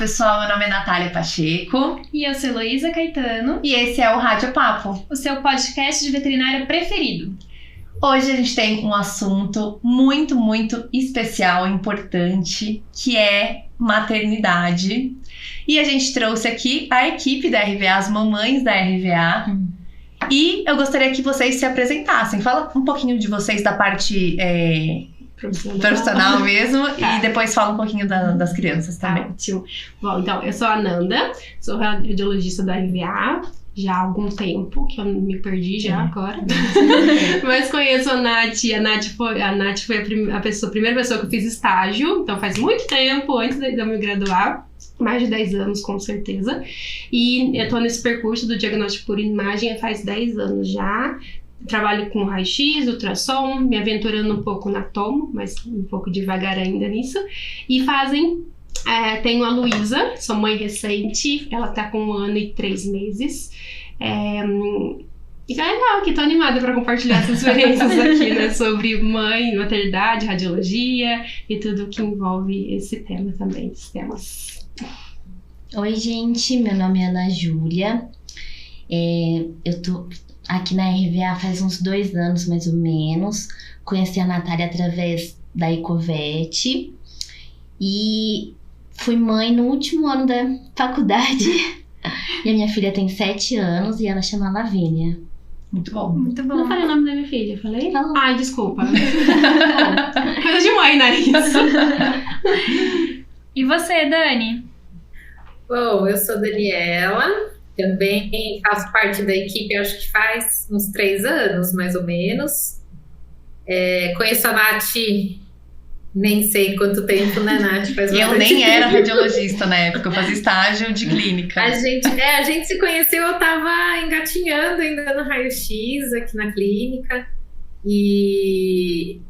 pessoal, meu nome é Natália Pacheco. E eu sou Heloísa Caetano. E esse é o Rádio Papo, o seu podcast de veterinária preferido. Hoje a gente tem um assunto muito, muito especial, importante, que é maternidade. E a gente trouxe aqui a equipe da RVA, as mamães da RVA. E eu gostaria que vocês se apresentassem. Fala um pouquinho de vocês da parte profissional mesmo. Tá. E depois fala um pouquinho das crianças também. Ótimo. Bom, então, eu sou a Nanda, sou radiologista da RVA já há algum tempo, que eu me perdi já agora. Mas conheço a Nath. A Nath foi a primeira pessoa que eu fiz estágio, então faz muito tempo, antes de eu me graduar. Mais de 10 anos, com certeza. E eu tô nesse percurso do diagnóstico por imagem faz 10 anos já. Trabalho com raio-x, ultrassom, me aventurando um pouco na tomo, mas um pouco devagar ainda nisso. E tenho a Luísa, sou mãe recente, ela tá com 1 ano e 3 meses. E tá legal aqui, tô animada para compartilhar essas experiências aqui, né? Sobre mãe, maternidade, radiologia e tudo que envolve esse tema também, esses temas. Oi, gente, meu nome é Ana Júlia. Eu tô aqui na RVA faz uns 2 anos, mais ou menos. Conheci a Natália através da Ecovete e fui mãe no último ano da faculdade. E a minha filha tem 7 anos e ela chama Lavínia. Muito bom. Muito bom. Não falei o nome da minha filha, falei? Falou. Ai, desculpa. Coisa de mãe, né? Isso. E você, Dani? Bom, eu sou Daniela, também faço parte da equipe, acho que faz uns 3 anos, mais ou menos. Conheço a Nath, nem sei quanto tempo, né, Nath? E eu nem era radiologista na época, eu fazia estágio de clínica. A gente se conheceu, eu tava engatinhando ainda no raio-x aqui na clínica. E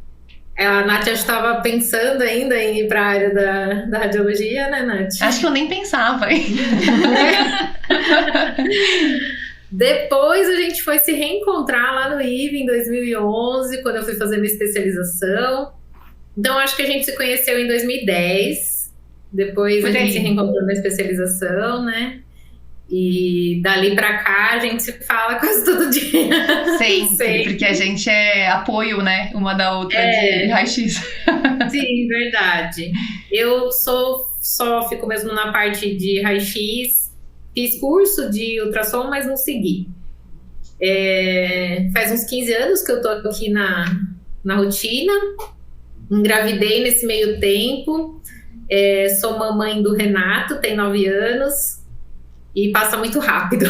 a Nath já estava pensando ainda em ir para a área da radiologia, né, Nath? Acho que eu nem pensava, hein? Depois a gente foi se reencontrar lá no IVE em 2011, quando eu fui fazer minha especialização. Então, acho que a gente se conheceu em 2010. Depois a gente se reencontrou na especialização, né? E dali pra cá a gente se fala quase todo dia. Sempre, porque a gente é apoio, né? Uma da outra de raio-x. Sim, verdade. Eu só fico mesmo na parte de raio-x. Fiz curso de ultrassom, mas não segui. Faz uns 15 anos que eu tô aqui na rotina. Engravidei nesse meio tempo. Sou mamãe do Renato, tem 9 anos. E passa muito rápido.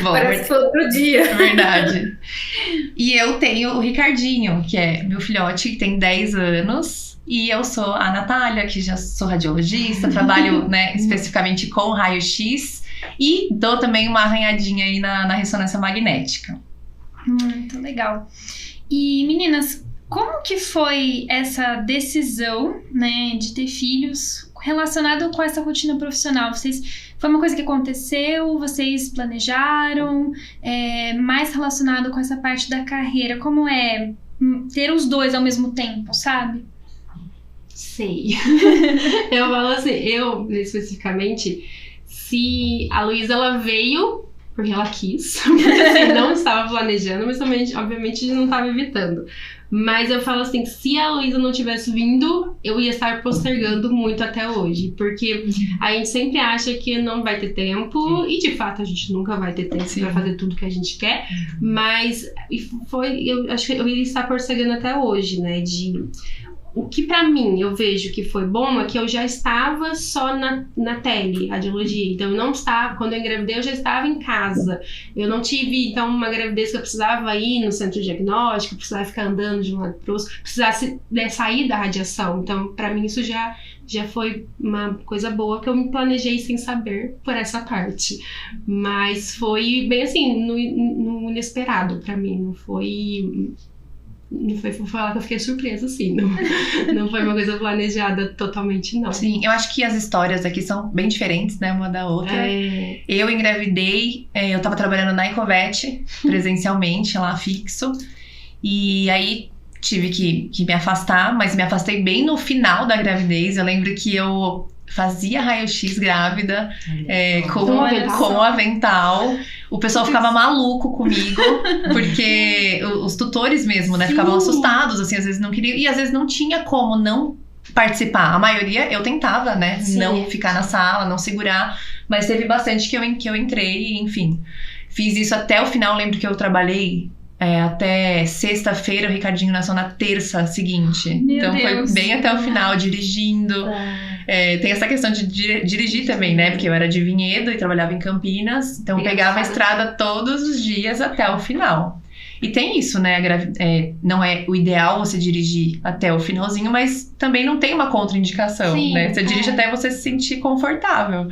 Bom, parece que foi outro dia. Verdade. E eu tenho o Ricardinho, que é meu filhote, que tem 10 anos. E eu sou a Natália, que já sou radiologista, trabalho, né, especificamente com raio-x. E dou também uma arranhadinha aí na ressonância magnética. Muito legal. E meninas, como que foi essa decisão, né, de ter filhos relacionado com essa rotina profissional? Foi uma coisa que aconteceu? Vocês planejaram? Mais relacionado com essa parte da carreira? Como é ter os dois ao mesmo tempo, sabe? Sei. Eu falo assim, especificamente, se a Luísa ela veio porque ela quis, porque assim, não estava planejando, mas também, obviamente, não estava evitando. Mas eu falo assim, se a Luísa não tivesse vindo, eu ia estar postergando muito até hoje. Porque a gente sempre acha que não vai ter tempo, e de fato a gente nunca vai ter tempo para fazer tudo que a gente quer. Mas eu acho que eu iria estar postergando até hoje, né? O que pra mim eu vejo que foi bom é que eu já estava só na teleradiologia. Então eu não estava, quando eu engravidei eu já estava em casa. Eu não tive então uma gravidez que eu precisava ir no centro diagnóstico, precisava ficar andando de um lado pro outro, precisasse sair da radiação. Então pra mim isso já foi uma coisa boa que eu me planejei sem saber por essa parte. Mas foi bem assim, no inesperado pra mim, não foi vou falar que eu fiquei surpresa, assim. Não foi uma coisa planejada totalmente, não. Sim, eu acho que as histórias aqui são bem diferentes, né? Uma da outra. Eu engravidei, eu tava trabalhando na Ecovete, presencialmente, lá fixo. E aí tive que me afastar, mas me afastei bem no final da gravidez. Eu lembro que eu fazia raio-x grávida, com Olha o avental. O pessoal ficava maluco comigo, porque os tutores mesmo, né, ficavam assustados, assim, às vezes não queriam, e às vezes não tinha como não participar. A maioria eu tentava, né, não ficar na sala, não segurar, mas teve bastante que eu entrei, enfim. Fiz isso até o final, lembro que eu trabalhei até sexta-feira, o Ricardinho nasceu na terça seguinte. Então foi bem até o final, dirigindo. Tem essa questão de dirigir também, né? Porque eu era de Vinhedo e trabalhava em Campinas. Então eu pegava a estrada todos os dias até o final. E tem isso, né? Não é o ideal você dirigir até o finalzinho, mas também não tem uma contraindicação, né? Você dirige até você se sentir confortável.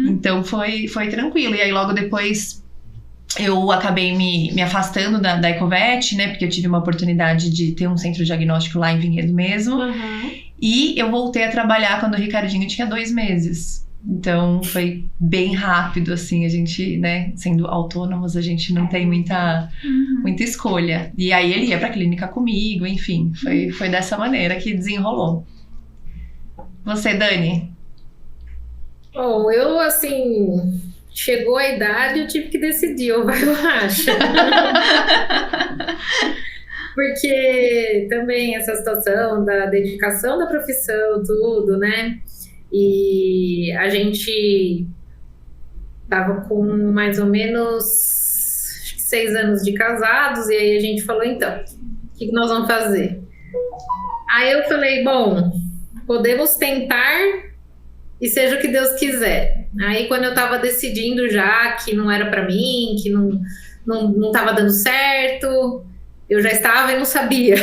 Então foi tranquilo. E aí logo depois eu acabei me afastando da Ecovet, né? Porque eu tive uma oportunidade de ter um centro diagnóstico lá em Vinhedo mesmo. E eu voltei a trabalhar quando o Ricardinho tinha 2 meses. Então foi bem rápido, assim, a gente, né, sendo autônomos, a gente não tem muita escolha. E aí ele ia pra clínica comigo, enfim, foi dessa maneira que desenrolou. Você, Dani? Bom, eu, assim, chegou a idade, eu tive que decidir, ou vai ou racha. Porque também essa situação da dedicação da profissão, tudo, né? E a gente tava com mais ou menos 6 anos de casados, e aí a gente falou, então, o que nós vamos fazer? Aí eu falei, bom, podemos tentar e seja o que Deus quiser. Aí quando eu tava decidindo já que não era pra mim, que não tava dando certo, eu já estava e não sabia.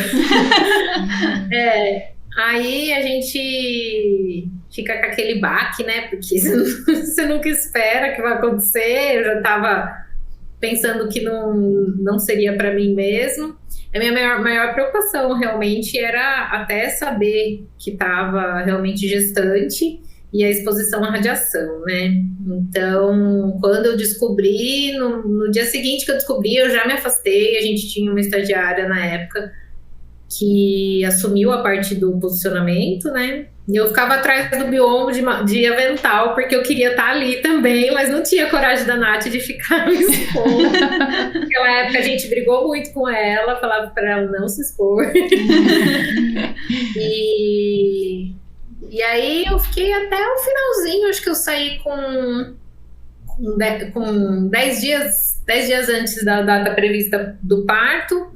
Aí a gente fica com aquele baque, né? Porque você nunca espera que vai acontecer. Eu já estava pensando que não seria para mim mesmo. A minha maior preocupação realmente era até saber que estava realmente gestante e a exposição à radiação, né? Então, quando eu descobri, no dia seguinte que eu descobri, eu já me afastei. A gente tinha uma estagiária na época que assumiu a parte do posicionamento, né? E eu ficava atrás do biombo de avental, porque eu queria estar ali também, mas não tinha coragem da Nath de ficar me expondo. Naquela época a gente brigou muito com ela, falava para ela não se expor. E aí eu fiquei até o finalzinho, acho que eu saí com 10 dias antes da data prevista do parto.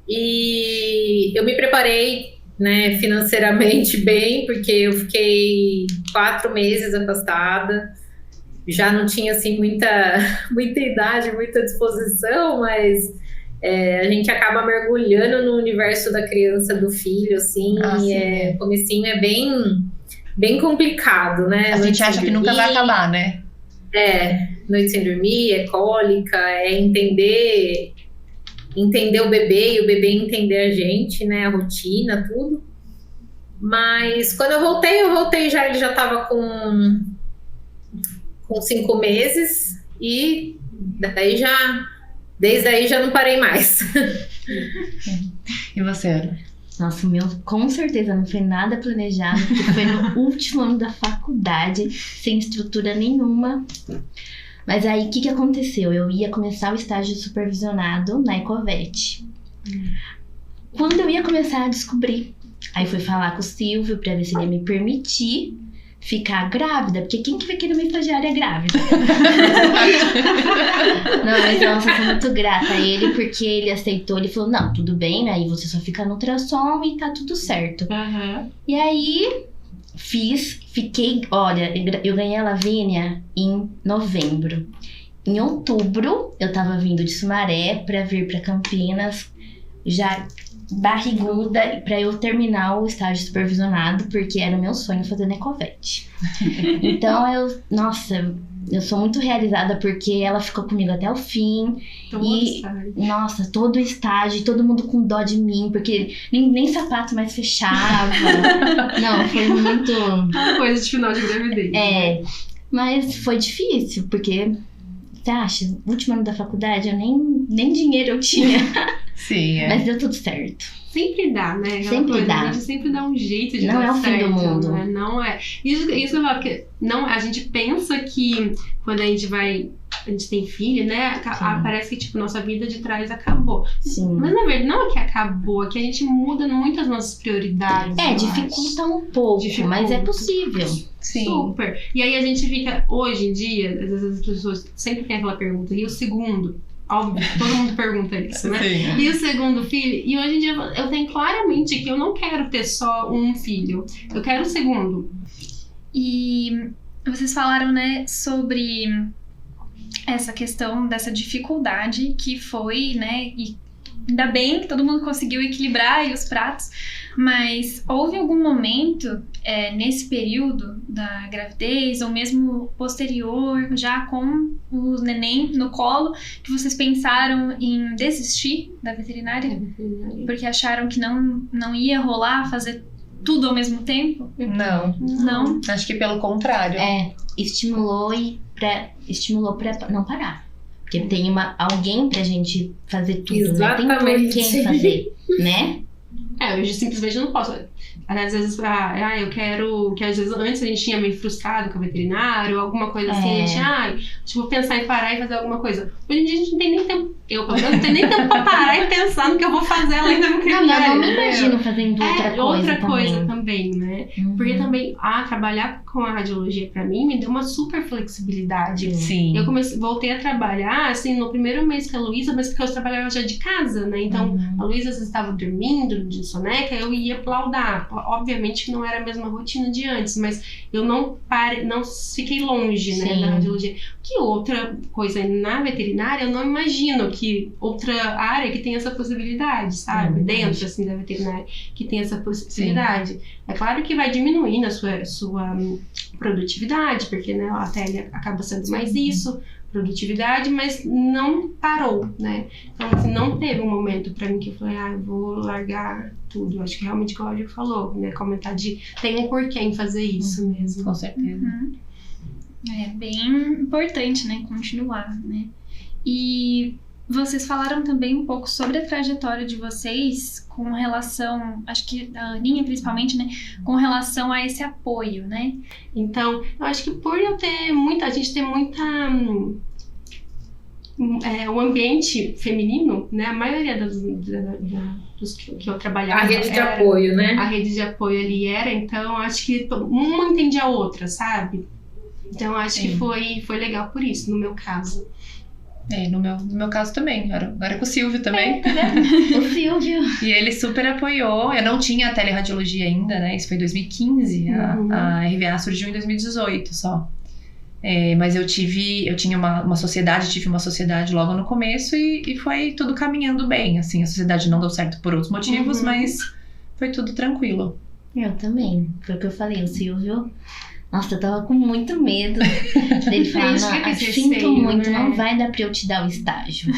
E eu me preparei, né, financeiramente bem, porque eu fiquei 4 meses afastada, já não tinha assim muita idade, muita disposição, mas a gente acaba mergulhando no universo da criança, do filho, assim, comecinho é bem complicado, né? A gente acha que nunca vai acabar, né? Noite sem dormir, cólica, entender o bebê e o bebê entender a gente, né? A rotina, tudo. Mas quando eu voltei já, ele já estava com 5 meses e desde aí já não parei mais. E você, Ana? Nossa, o meu com certeza não foi nada planejado, porque foi no último ano da faculdade, sem estrutura nenhuma. Mas aí, o que aconteceu? Eu ia começar o estágio supervisionado na Ecovet. Quando eu ia começar a descobrir, aí fui falar com o Silvio pra ver se ele ia me permitir ficar grávida, porque quem que vai querer uma estagiária grávida? Não, mas nossa, eu sou muito grata a ele, porque ele aceitou, ele falou, não, tudo bem, aí você só fica no ultrassom e tá tudo certo. E aí... fiquei, olha, eu ganhei a Lavínia em novembro. Em outubro, eu tava vindo de Sumaré pra vir pra Campinas, já barriguda, pra eu terminar o estágio supervisionado, porque era o meu sonho fazer na Ecovet. Então, eu sou muito realizada, porque ela ficou comigo até o fim. Nossa, todo o estágio, todo mundo com dó de mim, porque nem sapato mais fechava. Não, foi muito... coisa de final de gravidez. Mas foi difícil, porque... Você acha? No último ano da faculdade, eu nem dinheiro eu tinha. Sim, é. Mas deu tudo certo. Sempre dá, né? Aquela Sempre coisa, dá. A gente sempre dá um jeito de Não dar é o fim certo, do mundo. Né? Não é. Isso que eu falo, porque não, a gente pensa que quando a gente tem filho, né? Parece que, tipo, nossa vida de trás acabou. Sim. Mas, na verdade, não é que acabou, é que a gente muda muito as nossas prioridades. eu Dificulta um pouco, Dificulta. mas é possível. Sim. Super. E aí a gente fica, hoje em dia, às vezes as pessoas sempre têm aquela pergunta, e o segundo? Óbvio, todo mundo pergunta isso, né? Sim. E o segundo filho? E hoje em dia eu tenho claramente que eu não quero ter só um filho. Eu quero o segundo. E vocês falaram, né, sobre essa questão dessa dificuldade que foi, né, e ainda bem que todo mundo conseguiu equilibrar aí os pratos, mas houve algum momento nesse período da gravidez ou mesmo posterior, já com o neném no colo, que vocês pensaram em desistir da veterinária? Porque acharam que não ia rolar fazer tudo ao mesmo tempo? Não. Não? Acho que pelo contrário. Estimulou pra não parar. Porque tem alguém pra gente fazer tudo, Exatamente. né? Tem por quem fazer, né? Eu justamente não posso. Às vezes, eu quero. Que às vezes antes a gente tinha meio frustrado com a veterinária ou alguma coisa assim. A gente, vou pensar em parar e fazer alguma coisa. Hoje em dia a gente não tem nem tempo. Eu, pelo menos, não tenho nem tempo pra parar e pensar no que eu vou fazer além da veterinária. Eu não me imagino fazendo outra coisa também, né? Porque também, trabalhar com a radiologia pra mim me deu uma super flexibilidade. Sim. Eu voltei a trabalhar, assim, no primeiro mês com a Luísa, mas porque eu trabalhava já de casa, né? Então, a Luísa às vezes estava dormindo de soneca, eu ia plaudar. Obviamente que não era a mesma rotina de antes, mas eu não fiquei longe, né, da radiologia. Que outra coisa na veterinária, eu não imagino que outra área que tem essa possibilidade, sabe? Dentro, assim, da veterinária, que tem essa possibilidade. Sim. É claro que vai diminuindo a sua produtividade, porque, né, a tele acaba sendo mais isso, produtividade, mas não parou, né? Então, assim, não teve um momento pra mim que eu falei, eu vou largar tudo. Acho que realmente, como o Cláudio falou, né? Comentar tem um porquê em fazer isso mesmo. Com certeza. É bem importante, né? Continuar, né? E vocês falaram também um pouco sobre a trajetória de vocês com relação, acho que a Aninha principalmente, né? Com relação a esse apoio, né? Então, eu acho que por a gente ter muita... o ambiente feminino, né? A maioria dos que eu trabalhava... A rede de apoio, né? A rede de apoio ali então acho que uma entendia a outra, sabe? Então, acho que foi legal por isso, no meu caso. No meu caso também. Era com o Silvio também. O Silvio. E ele super apoiou. Eu não tinha a teleradiologia ainda, né? Isso foi em 2015. A RVA surgiu em 2018 só. Mas eu tinha uma sociedade, tive uma sociedade logo no começo e foi tudo caminhando bem, assim. A sociedade não deu certo por outros motivos, mas foi tudo tranquilo. Eu também. Foi o que eu falei, o Silvio... Nossa, eu tava com muito medo dele falar, sinto muito, né? Não vai dar pra eu te dar o estágio.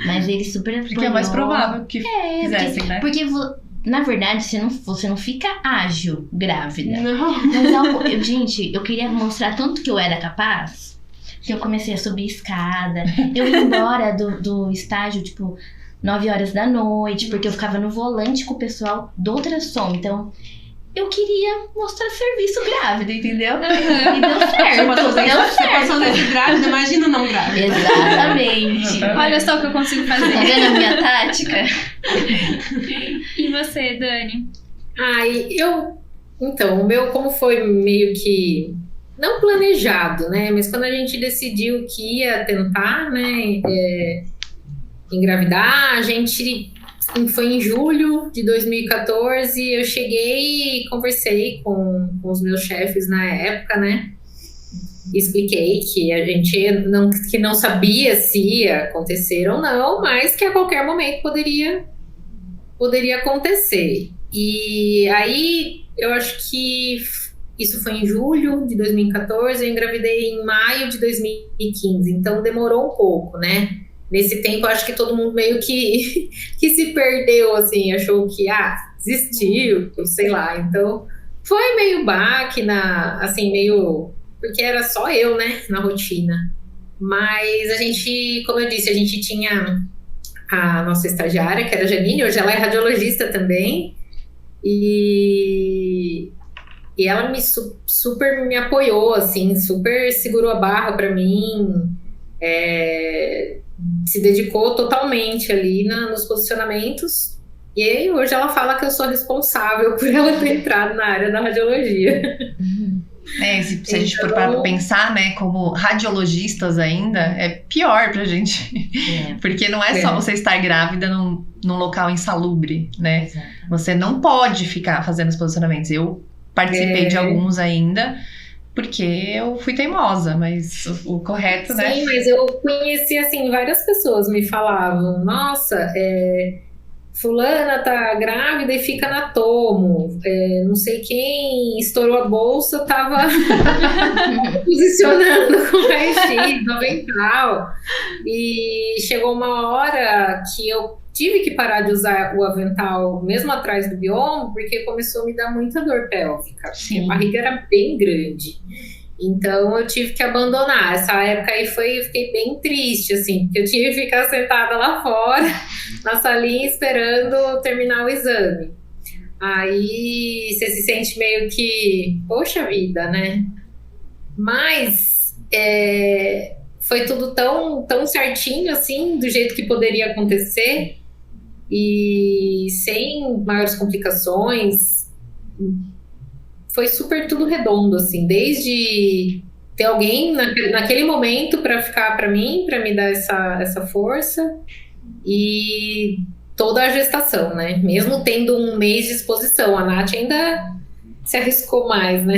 Mas ele super apoiou. Porque é mais provável que fizessem, né? Porque, na verdade, você não fica ágil grávida. Não. Mas, gente, eu queria mostrar tanto que eu era capaz, que eu comecei a subir escada. Eu ia embora do estágio, tipo, 9 horas da noite, porque eu ficava no volante com o pessoal do ultrassom. Então... eu queria mostrar serviço grávida, entendeu? E deu certo. Você passou nesse grávida, imagina não grávida. Exatamente. Olha só o que eu consigo fazer. Tá vendo a minha tática? E você, Dani? Então, o meu, como foi meio que... não planejado, né? Mas quando a gente decidiu que ia tentar, né? Engravidar, a gente... Foi em julho de 2014, eu cheguei e conversei com os meus chefes na época, né? Expliquei que a gente não sabia se ia acontecer ou não, mas que a qualquer momento poderia acontecer. E aí, eu acho que isso foi em julho de 2014, eu engravidei em maio de 2015, então demorou um pouco, né? Nesse tempo, acho que todo mundo meio que se perdeu, assim, achou que, desistiu, sei lá. Então, foi meio baque, porque era só eu, né, na rotina. Mas a gente, como eu disse, a gente tinha a nossa estagiária, que era a Janine, hoje ela é radiologista também, e ela super me apoiou, assim, super segurou a barra para mim, se dedicou totalmente ali nos posicionamentos. E aí, hoje ela fala que eu sou responsável por ela ter entrado na área da radiologia. Se a gente for parar pra pensar, né, como radiologistas ainda, é pior pra gente. Porque não é só você estar grávida num local insalubre, né? Exato. Você não pode ficar fazendo os posicionamentos. Eu participei de alguns ainda, porque eu fui teimosa, mas o correto, né? Sim, mas eu conheci, assim, várias pessoas me falavam, nossa, fulana tá grávida e fica na tomo, não sei quem estourou a bolsa, tava posicionando com o raio-x, no avental, e chegou uma hora que eu tive que parar de usar o avental mesmo atrás do biombo, porque começou a me dar muita dor pélvica, porque a barriga era bem grande. Então eu tive que abandonar. Essa época aí eu fiquei bem triste, assim, porque eu tinha que ficar sentada lá fora, na salinha, esperando terminar o exame. Aí você se sente meio que, poxa vida, né? Mas foi tudo tão certinho, assim, do jeito que poderia acontecer, e sem maiores complicações. Foi super tudo redondo, assim, desde ter alguém naquele momento para ficar para mim, para me dar essa força, e toda a gestação, né? Mesmo tendo um mês de exposição, a Nath ainda se arriscou mais, né?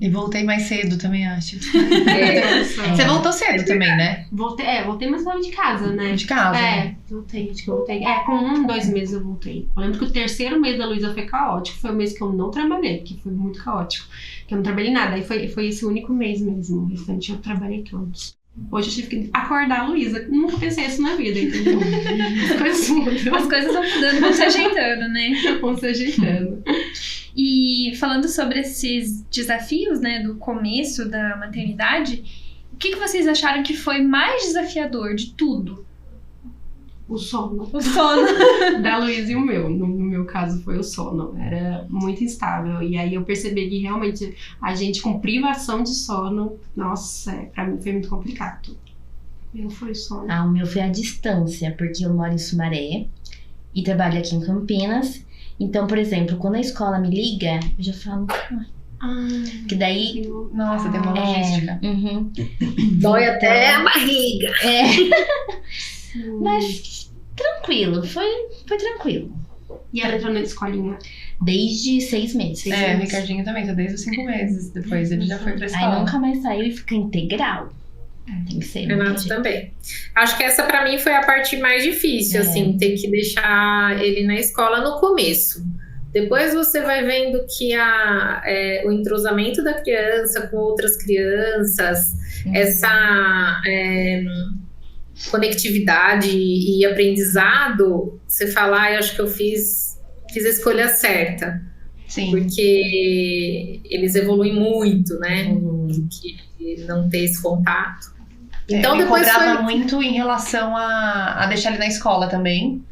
E voltei mais cedo também, acho. Você voltou cedo também, né? Voltei mais cedo de casa, né? De casa. Voltei. Com 2 meses eu voltei. Eu lembro que o 3º mês da Luísa foi caótico. Foi o mês que eu não trabalhei, porque foi muito caótico. Que eu não trabalhei nada. Aí foi esse único mês mesmo. O restante eu trabalhei todos. Hoje eu tive que acordar a Luísa. Nunca pensei isso na vida, entendeu? As coisas vão mudando, vão se ajeitando, né? Vão se ajeitando. E falando sobre esses desafios, né, do começo da maternidade, o que vocês acharam que foi mais desafiador de tudo? O sono. O sono. Da Luísa e o meu. No meu caso foi o sono. Era muito instável. E aí eu percebi que realmente a gente com privação de sono, nossa, pra mim foi muito complicado. O meu foi o sono. O meu foi a distância, porque eu moro em Sumaré e trabalho aqui em Campinas. Então, por exemplo, quando a escola me liga, eu já falo... que daí... Nossa, tem uma logística. Dói até a barriga. Mas tranquilo, foi tranquilo. E ela entrou na escolinha? Desde 6 meses. O Ricardinho também, tá desde os 5 meses. Depois ele já foi pra escola. Aí nunca mais saiu e fica integral. Tem que ser. Renato também. Acho que essa pra mim foi a parte mais difícil, assim, ter que deixar ele na escola no começo. Depois você vai vendo que o entrosamento da criança com outras crianças, essa conectividade e aprendizado, você fala, eu acho que eu fiz a escolha certa. Sim. Porque eles evoluem muito, né? Que não ter esse contato. Então depois cobrava muito em relação a deixar ele na escola também.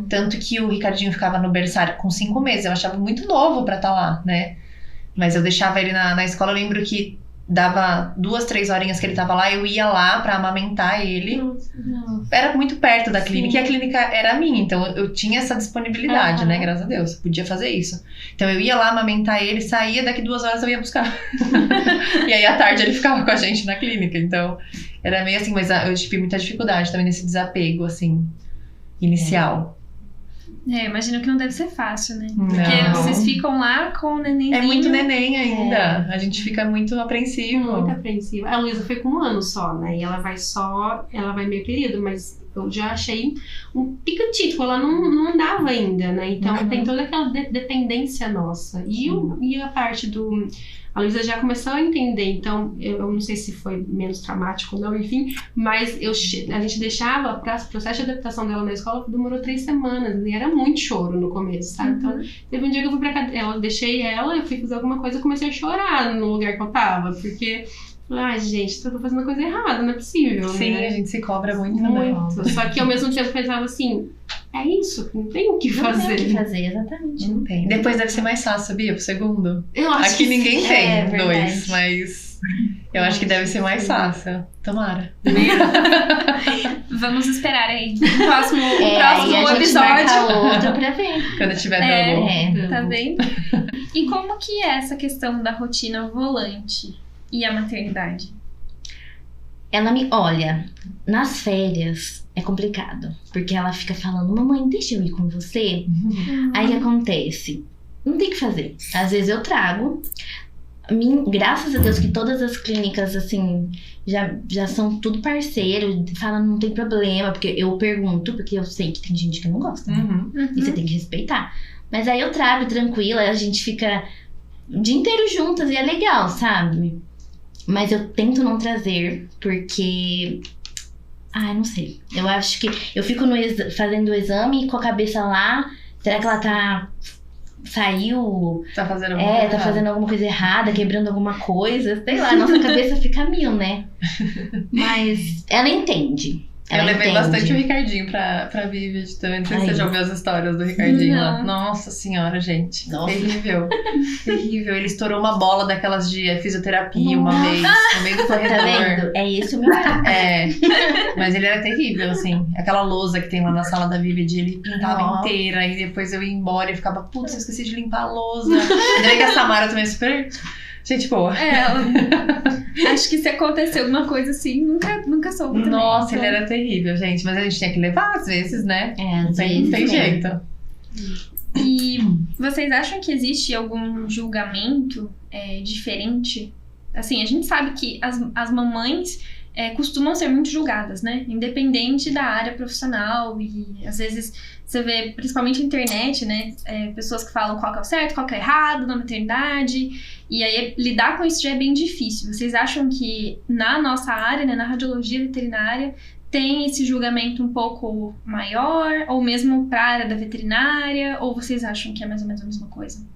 Tanto que o Ricardinho ficava no berçário com 5 meses. Eu achava muito novo pra estar lá, né? Mas eu deixava ele na escola. Eu lembro que dava 2, 3 horinhas que ele tava lá, eu ia lá pra amamentar ele. Nossa. Era muito perto da clínica. Sim. E a clínica era minha, então eu tinha essa disponibilidade, né? Graças a Deus, podia fazer isso. Então eu ia lá amamentar ele, saía, daqui 2 horas eu ia buscar. E aí à tarde ele ficava com a gente na clínica, então era meio assim, mas eu tive muita dificuldade também nesse desapego, assim, inicial. Imagino que não deve ser fácil, né? Não. Porque vocês ficam lá com o nenenzinho. É muito neném ainda. A gente fica muito apreensivo. Muito apreensiva. A Luísa foi com 1 ano só, né? E ela vai meio período, mas eu já achei um picotito. Ela não andava ainda, né? Então tem toda aquela dependência nossa. E a parte do... A Luísa já começou a entender, então eu não sei se foi menos traumático ou não, enfim, mas a gente deixava para o processo de adaptação dela na escola, demorou 3 semanas, e era muito choro no começo, sabe? Então teve um dia que eu fui pra casa, deixei ela, eu fui fazer alguma coisa, comecei a chorar no lugar que eu tava, porque Ai, gente, tô fazendo coisa errada, não é possível, Sim, né? a gente se cobra muito também. Muito. Só que ao mesmo tempo eu pensava assim, é isso, não tem o que Não tem o fazer. que fazer, exatamente. Não tem. Depois deve ser mais fácil, sabia? Pro segundo. Eu acho Aqui que ninguém sim. tem É verdade. 2, mas eu acho que deve ser mais fácil. Tomara. Vamos esperar aí. No próximo, E próximo a gente episódio. marca outro pra ver. Quando tiver É. double. Tá vendo? E como que é essa questão da rotina volante e a maternidade? Ela me olha, nas férias é complicado, porque ela fica falando, mamãe, deixa eu ir com você. Aí o que acontece? Não tem o que fazer. Às vezes eu trago. Graças a Deus que todas as clínicas, assim, já são tudo parceiro, falam não tem problema, porque eu pergunto, porque eu sei que tem gente que não gosta, né? Uhum. E você tem que respeitar. Mas aí eu trago tranquila, a gente fica o dia inteiro juntas e é legal, sabe? Mas eu tento não trazer, porque... Ai, não sei. Eu acho que eu fico fazendo o exame com a cabeça lá. Será que ela saiu... Tá fazendo alguma coisa tá errada. fazendo alguma coisa errada, quebrando alguma coisa. Sei lá, nossa cabeça fica mil, né? Mas ela entende. Eu levei entende. bastante o Ricardinho pra Vivid também. Não sei se Aí. você já ouviu as histórias do Ricardinho lá. Não. Nossa senhora, gente. Nossa. Terrível. Terrível. Ele estourou uma bola daquelas de fisioterapia uma Nossa. vez, no meio do Tá corredor. vendo? É isso mesmo. É, mas ele era terrível, assim. Aquela lousa que tem lá na sala da Vivid, ele pintava Nossa. inteira. E depois eu ia embora e ficava, putz, eu esqueci de limpar a lousa. Ainda bem que a Samara também é super gente boa. Acho que se aconteceu alguma coisa assim, nunca soube também. Nossa, Então, ele era terrível, gente. Mas a gente tinha que levar às vezes, né? É, Não às tem, vezes tem mesmo. jeito. E vocês acham que existe algum julgamento diferente? Assim, a gente sabe que as mamães costumam ser muito julgadas, né? Independente da área profissional. E às vezes você vê, principalmente na internet, né? Pessoas que falam qual que é o certo, qual que é o errado na maternidade. E aí lidar com isso já é bem difícil. Vocês acham que na nossa área, né, na radiologia veterinária, tem esse julgamento um pouco maior? Ou mesmo para a área da veterinária? Ou vocês acham que é mais ou menos a mesma coisa?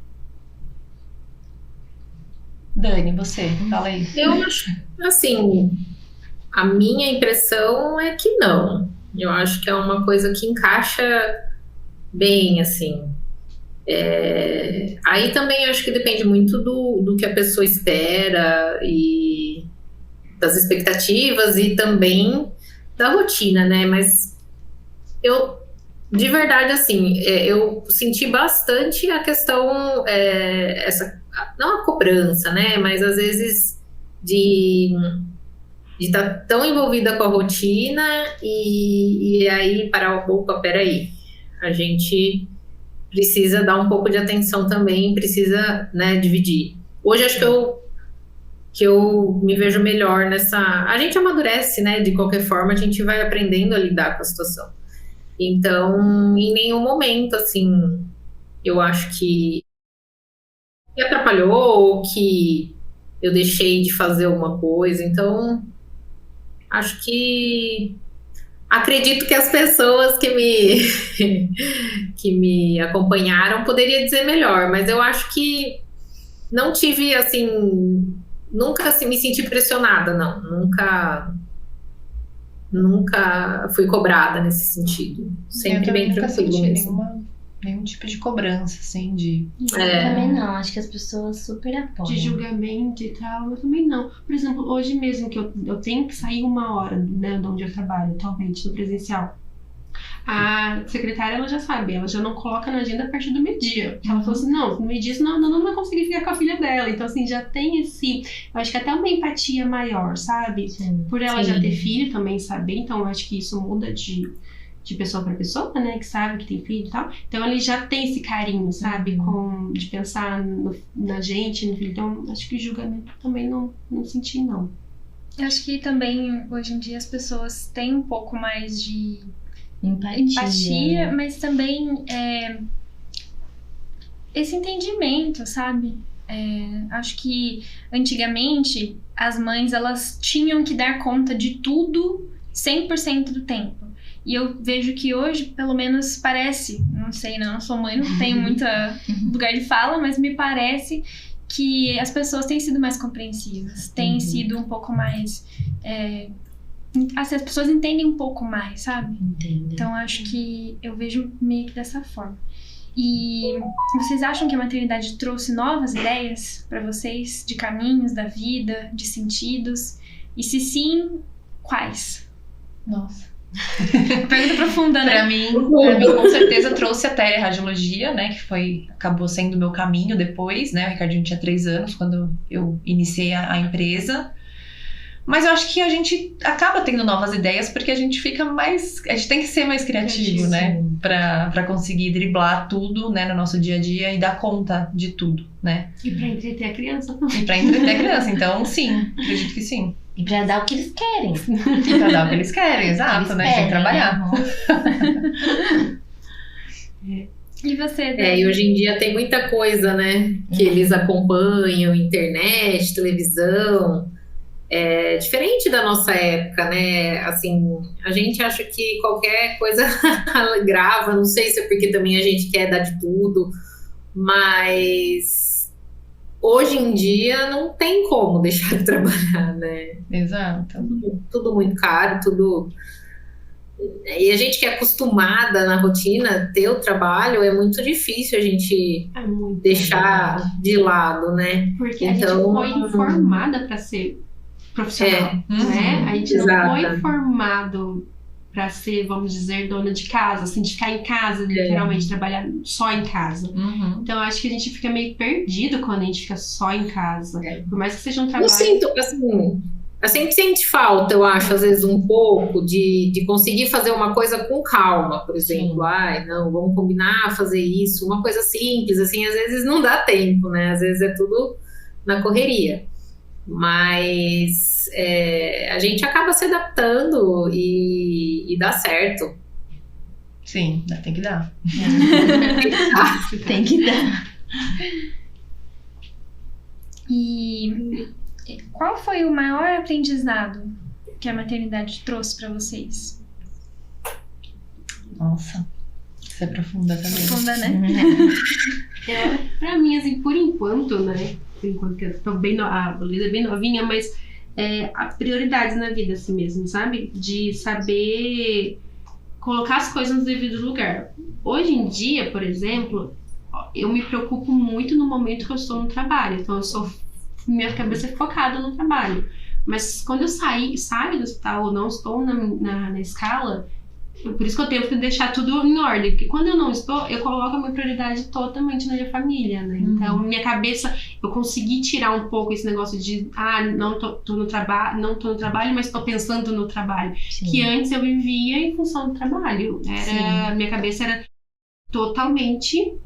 Dani, você, fala aí. Eu acho, assim, a minha impressão é que não. Eu acho que é uma coisa que encaixa bem, assim. Aí também eu acho que depende muito do que a pessoa espera e das expectativas e também da rotina, né? Mas eu, de verdade, assim, eu senti bastante a questão, não a cobrança, né? Mas às vezes de estar tão envolvida com a rotina e aí parar, opa, peraí, a gente precisa dar um pouco de atenção também, precisa, né, dividir. Hoje acho que eu me vejo melhor nessa... A gente amadurece, né, de qualquer forma, a gente vai aprendendo a lidar com a situação. Então, em nenhum momento, assim, eu acho que atrapalhou ou que eu deixei de fazer alguma coisa. Então, acho que... Acredito que as pessoas que me acompanharam poderia dizer melhor, mas eu acho que não tive, assim, nunca assim, me senti pressionada, não. Nunca fui cobrada nesse sentido. Sempre bem tranquilo mesmo. Nenhum tipo de cobrança, assim, de... Também não, acho que as pessoas super apoiam. De julgamento e tal, eu também não. Por exemplo, hoje mesmo que eu tenho que sair 1 hora, né, de onde eu trabalho atualmente, no presencial. A secretária, ela já sabe, ela já não coloca na agenda a partir do meio-dia. Ela falou assim, não, no meio-dia senão não vai conseguir ficar com a filha dela. Então, assim, já tem eu acho que até uma empatia maior, sabe? Sim. Por ela Sim. já ter filho, também saber, então eu acho que isso muda de pessoa para pessoa, né, que sabe que tem filho e tal. Então ele já tem esse carinho, sabe, de pensar na gente, no filho. Então acho que julgamento também não senti, não. Eu acho que também, hoje em dia, as pessoas têm um pouco mais de Empatia, mas também esse entendimento, sabe? Acho que antigamente as mães, elas tinham que dar conta de tudo 100% do tempo. E eu vejo que hoje, pelo menos parece, não sei, não sou mãe, não tenho muito lugar de fala, mas me parece que as pessoas têm sido mais compreensivas, têm sido um pouco mais... assim, as pessoas entendem um pouco mais, sabe? Entendo. Então, acho que eu vejo meio que dessa forma. E vocês acham que a maternidade trouxe novas ideias pra vocês de caminhos da vida, de sentidos? E se sim, quais? Nossa. Pergunta profunda, né? Pra mim, com certeza trouxe a teleradiologia, né? Que acabou sendo o meu caminho depois, né? O Ricardinho tinha 3 anos quando eu iniciei a empresa. Mas eu acho que a gente acaba tendo novas ideias porque a gente fica mais... A gente tem que ser mais criativo, né? Pra conseguir driblar tudo, né? No nosso dia a dia e dar conta de tudo, né? E pra entreter a criança também. E pra entreter a criança. Então, sim. Acredito que sim. E pra dar o que eles querem. E pra dar o que eles querem, exato, né? Tem que trabalhar. E você, E hoje em dia tem muita coisa, né? Que eles acompanham, internet, televisão. É diferente da nossa época, né? Assim, a gente acha que qualquer coisa grava, não sei se é porque também a gente quer dar de tudo, mas hoje em dia não tem como deixar de trabalhar, né? Exato. Tudo muito caro, tudo... E a gente que é acostumada na rotina ter o trabalho, é muito difícil a gente deixar de lado, né? Porque a gente foi informada para ser profissional, né? A gente não foi formado para ser, vamos dizer, dona de casa, assim, de ficar em casa, literalmente, trabalhar só em casa. Então, eu acho que a gente fica meio perdido quando a gente fica só em casa. Por mais que seja um trabalho... Eu sinto, assim... A gente sente falta, eu acho, às vezes um pouco de conseguir fazer uma coisa com calma, por exemplo. Não, vamos combinar fazer isso, uma coisa simples, assim, às vezes não dá tempo, né? Às vezes é tudo na correria. Mas a gente acaba se adaptando e dá certo. Sim, tem que dar. Tem que dar. E qual foi o maior aprendizado que a maternidade trouxe pra vocês? Nossa, isso é profunda também. Profunda, né? Pra mim, assim, por enquanto, né? Por enquanto que eu tô a Luísa é bem novinha, mas a prioridade na vida, assim mesmo, sabe? De saber colocar as coisas no devido lugar. Hoje em dia, por exemplo, eu me preocupo muito no momento que eu estou no trabalho. Então, minha cabeça é focada no trabalho. Mas quando eu saio do hospital ou não estou na escala, por isso que eu tenho que deixar tudo em ordem. Porque quando eu não estou, eu coloco a minha prioridade totalmente na minha família, né? Então, minha cabeça, eu consegui tirar um pouco esse negócio de não tô no trabalho, mas tô pensando no trabalho. Sim. Que antes eu vivia em função do trabalho. Minha cabeça era totalmente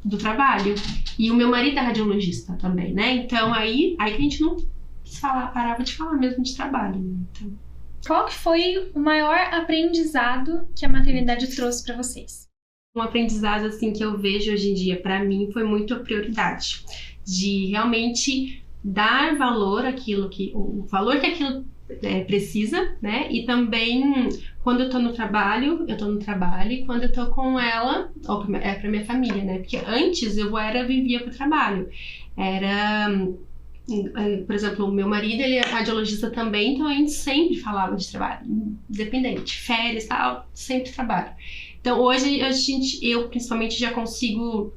do trabalho. E o meu marido é radiologista também, né? Então, aí que a gente não parava de falar mesmo de trabalho, né? Então... Qual que foi o maior aprendizado que a maternidade trouxe para vocês? Um aprendizado, assim, que eu vejo hoje em dia, para mim, foi muito a prioridade. De realmente dar valor o valor que aquilo precisa, né? E também, quando eu tô no trabalho, e quando eu tô com ela, ou pra minha família, né? Porque antes eu vivia pro trabalho. Por exemplo, o meu marido, ele é radiologista também, então a gente sempre falava de trabalho, independente, férias e tal, sempre trabalho. Então hoje eu principalmente já consigo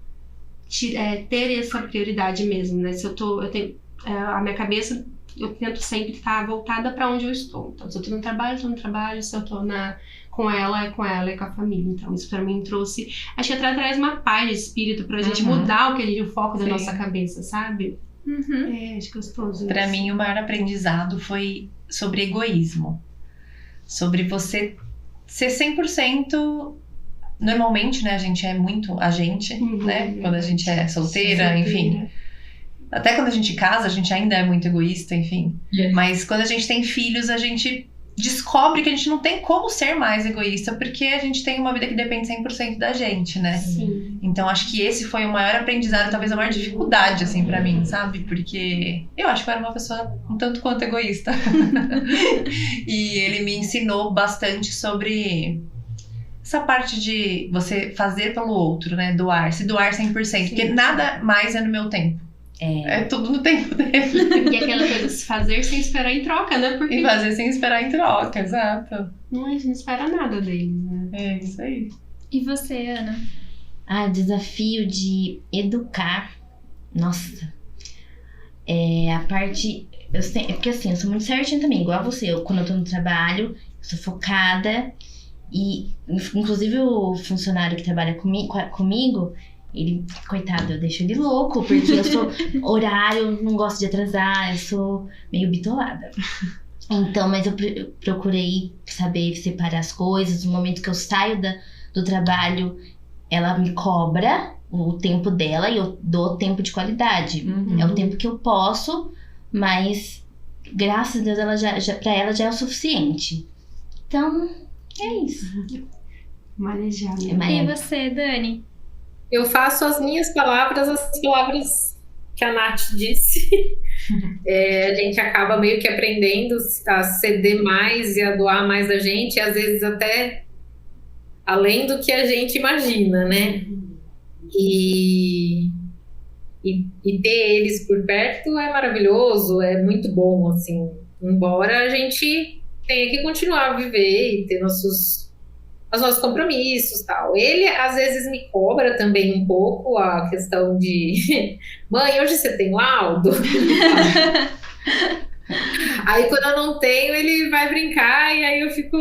ter essa prioridade mesmo, né? Se eu tenho a minha cabeça, eu tento sempre estar voltada para onde eu estou. Então, se eu tô no trabalho, se eu tô com ela, é com a família. Então, isso pra mim trouxe... Acho que até traz uma paz de espírito pra gente mudar o foco da nossa cabeça, sabe? Acho gostoso. Pra mim, o maior aprendizado foi sobre egoísmo. Sobre você ser 100%... Normalmente, né, a gente é muito a gente, né? Quando a gente é solteira, enfim. Até quando a gente casa, a gente ainda é muito egoísta, enfim. Mas quando a gente tem filhos, a gente descobre que a gente não tem como ser mais egoísta, porque a gente tem uma vida que depende 100% da gente, né? Sim. Então, acho que esse foi o maior aprendizado, talvez a maior dificuldade, assim, pra mim, sabe? Porque eu acho que eu era uma pessoa um tanto quanto egoísta. E ele me ensinou bastante sobre essa parte de você fazer pelo outro, né? Se doar 100%. Porque nada mais é no meu tempo. É tudo no tempo dele. E aquela coisa de se fazer sem esperar em troca, né? Porque E fazer sem esperar em troca, exato. a gente não espera nada deles, né? É isso aí. E você, Ana? O desafio de educar. Nossa. A parte. Porque assim, eu sou muito certinha também, igual a você. Quando eu tô no trabalho, eu sou focada. E, inclusive, o funcionário que trabalha comigo, ele, coitado, eu deixo ele louco, porque eu sou horário, não gosto de atrasar, eu sou meio bitolada. Então, mas eu procurei saber separar as coisas. No momento que eu saio do trabalho, ela me cobra o tempo dela e eu dou tempo de qualidade. É o tempo que eu posso, mas graças a Deus pra ela já é o suficiente. Então, é isso. Manejar, né? E você, Dani? Eu faço as minhas palavras, as palavras que a Nath disse. A gente acaba meio que aprendendo a ceder mais e a doar mais da gente, e às vezes até além do que a gente imagina, né? E ter eles por perto é maravilhoso, é muito bom, assim. Embora a gente tenha que continuar a viver e ter os nossos compromissos e tal. Ele, às vezes, me cobra também um pouco a questão de mãe, hoje você tem laudo? Aí, quando eu não tenho, ele vai brincar e aí eu fico...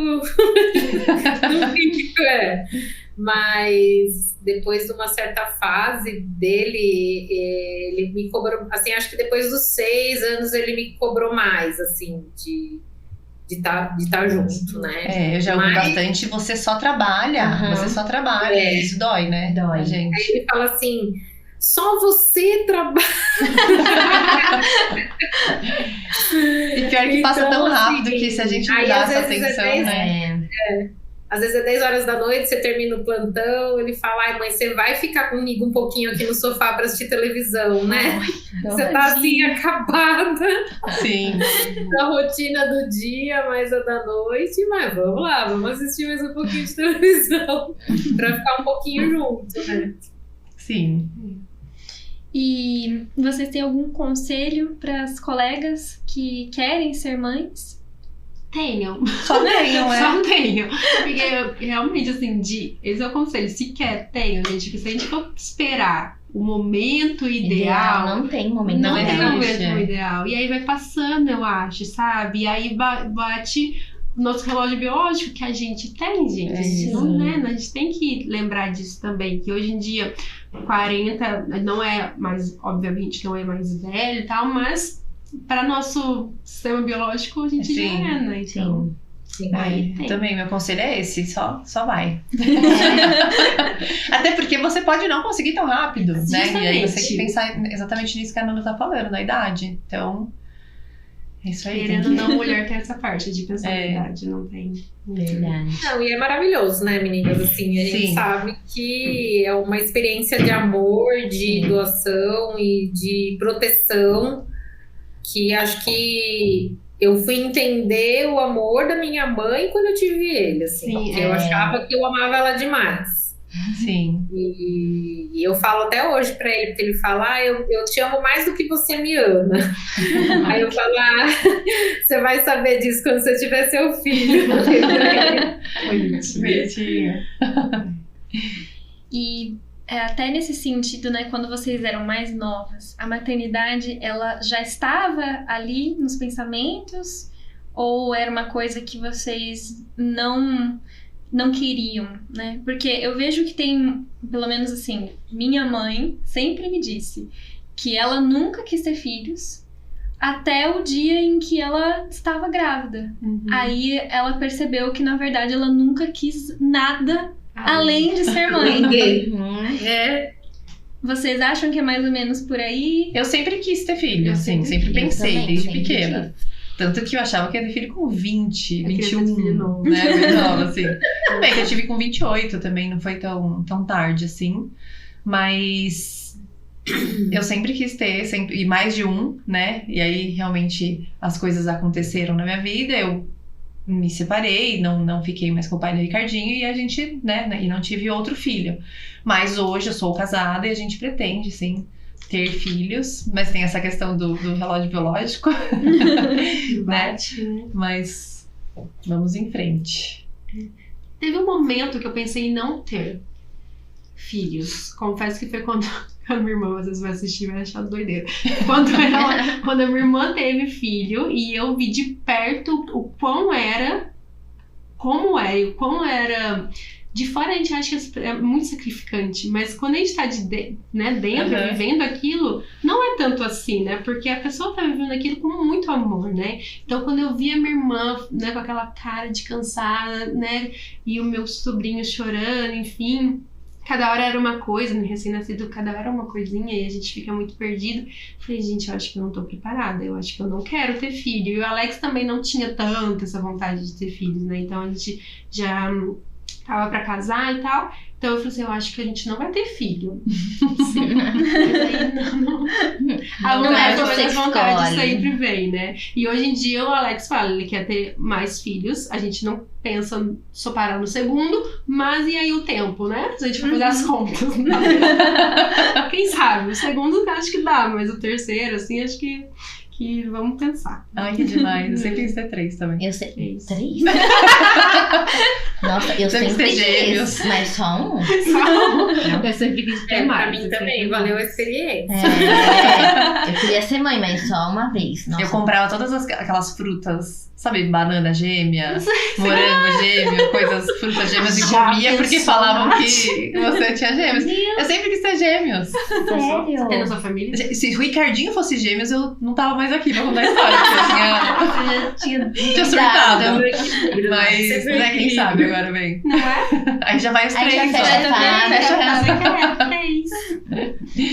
Mas depois de uma certa fase dele, ele me cobrou, assim, acho que depois dos 6 anos ele me cobrou mais, assim, de estar junto, né? Eu já ouvi bastante, você só trabalha, isso dói, né? Dói. A gente. Aí ele fala assim, só você trabalha. E pior que passa tão Então, rápido assim, que se a gente aí, mudar às essa vezes, atenção, né? Às vezes é 10 horas da noite, você termina o plantão, ele fala, ai mãe, você vai ficar comigo um pouquinho aqui no sofá pra assistir televisão, né? Você tá assim, acabada Sim. da rotina do dia, mais a da noite, mas vamos lá, vamos assistir mais um pouquinho de televisão pra ficar um pouquinho junto, né? Sim. E vocês têm algum conselho para as colegas que querem ser mães? Tenham. Só tenham, Só tenham. Porque realmente, assim, esse é o conselho. Se quer, tenham, gente. Porque se a gente for esperar o momento ideal. Não tem momento Não ideal. tem momento ideal. E aí vai passando, eu acho, sabe? E aí bate o nosso relógio biológico que a gente tem, gente. A gente não, né? A gente tem que lembrar disso também. Que hoje em dia, 40 não é mais, obviamente, não é mais velho e tal, mas para nosso sistema biológico a gente já é, né? Então, Sim. Também, meu conselho é esse, só vai. Até porque você pode não conseguir tão rápido, né? E aí você tem que pensar exatamente nisso que a Nanda tá falando, na idade. Então, é isso aí. querendo ou não, mulher tem essa parte de pensar na idade, não tem. Verdade. Não, e é maravilhoso, né, meninas? Assim, a gente sabe que é uma experiência de amor, de doação e de proteção, que acho que eu fui entender o amor da minha mãe quando eu tive ele, assim. Sim, Porque eu achava que eu amava ela demais. Sim. E eu falo até hoje pra ele, porque ele fala, eu te amo mais do que você me ama. Aí eu falo, você vai saber disso quando você tiver seu filho. Bonitinho. E até nesse sentido, né, quando vocês eram mais novas, a maternidade, ela já estava ali nos pensamentos? Ou era uma coisa que vocês não queriam, né? Porque eu vejo que tem, pelo menos assim, minha mãe sempre me disse que ela nunca quis ter filhos até o dia em que ela estava grávida. Aí ela percebeu que, na verdade, ela nunca quis nada além de ser mãe. Vocês acham que é mais ou menos por aí? Eu sempre quis ter filho, assim, sempre pensei, também, desde sempre pequena. Tanto que eu achava que ia ter filho com 20, 21, filho novo. né? Bem nova, assim. Tudo bem que eu tive com 28 também, não foi tão tarde, assim. Mas eu sempre quis ter, e mais de um, né? E aí, realmente, as coisas aconteceram na minha vida, eu me separei, não fiquei mais com o pai do Ricardinho e a gente, né? E não tive outro filho. Mas hoje eu sou casada e a gente pretende, sim, ter filhos, mas tem essa questão do relógio biológico, né? Mas vamos em frente. Teve um momento que eu pensei em não ter filhos. Confesso que foi quando a minha irmã às vezes vai assistir e vai achar doideira. Quando a minha irmã teve filho e eu vi de perto o quão era, como é e o quão era. De fora a gente acha que é muito sacrificante, mas quando a gente tá dentro, vivendo aquilo, não é tanto assim, né? Porque a pessoa tá vivendo aquilo com muito amor, né? Então quando eu vi a minha irmã, né, com aquela cara de cansada, né? E o meu sobrinho chorando, enfim, cada hora era uma coisa, no recém-nascido, cada hora era uma coisinha e a gente fica muito perdido. Falei, gente, eu acho que eu não tô preparada, eu acho que eu não quero ter filho. E o Alex também não tinha tanto essa vontade de ter filhos, né? Então a gente já tava pra casar e tal. Então eu falei assim, eu acho que a gente não vai ter filho. Sim. Mas aí a vontade sempre vem, né? E hoje em dia o Alex fala, ele quer ter mais filhos. A gente não pensa só parar no segundo, mas e aí o tempo, né? Se a gente for fazer as contas. Quem sabe? O segundo acho que dá, mas o terceiro, assim, acho que vamos pensar. Ai, que demais. Eu sempre quis ter 3 também. Eu sei. 3? Nossa, eu sempre quis, mas só um? Eu sempre quis ter mais. Pra mim também, valeu a experiência. Eu queria ser mãe, mas só uma vez. Nossa. Eu comprava todas aquelas frutas, sabe? Banana gêmea, morango gêmeo, frutas gêmeas, e comia porque falavam que você tinha gêmeos. Eu sempre quis ter gêmeos. Sério? Você tem na sua família? Se o Ricardinho fosse gêmeos, eu não tava mais aqui pra contar a história, porque eu tinha surtado. Mas, né, quem sabe agora vem. Não é? Aí já vai os 3. Aí já fecha a casa.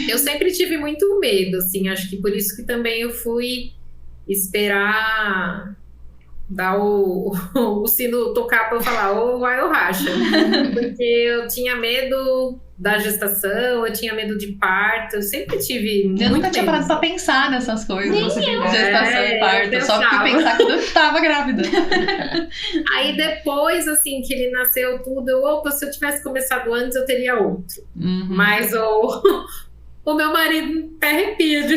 Eu sempre tive muito medo, assim, acho que por isso que também eu fui esperar dar o sino tocar pra eu falar, ou vai ou racha. Porque eu tinha medo da gestação, eu tinha medo de parto, eu sempre tive muito Eu nunca tinha medo. parado pra pensar nessas coisas. Gestação e eu parto, só pensava. porque pensar que eu tava grávida. Aí depois, assim, que ele nasceu tudo, opa, se eu tivesse começado antes, eu teria outro. Mas o meu marido até arrepia de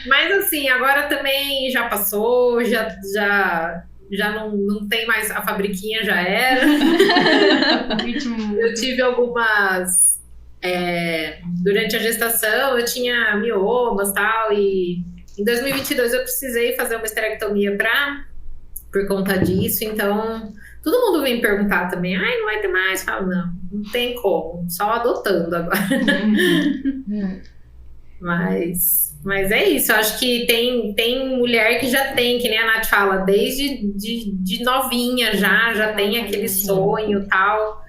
Mas assim, agora também já passou, já não tem mais, a fabriquinha já era. Eu tive algumas durante a gestação eu tinha miomas e tal, e em 2022 eu precisei fazer uma esterectomia por conta disso, então todo mundo vem perguntar também, não vai ter mais, falo, não tem como, só adotando agora. Mas é isso, eu acho que tem mulher que já tem, que nem a Nath fala, desde de novinha já tem aquele sonho e tal.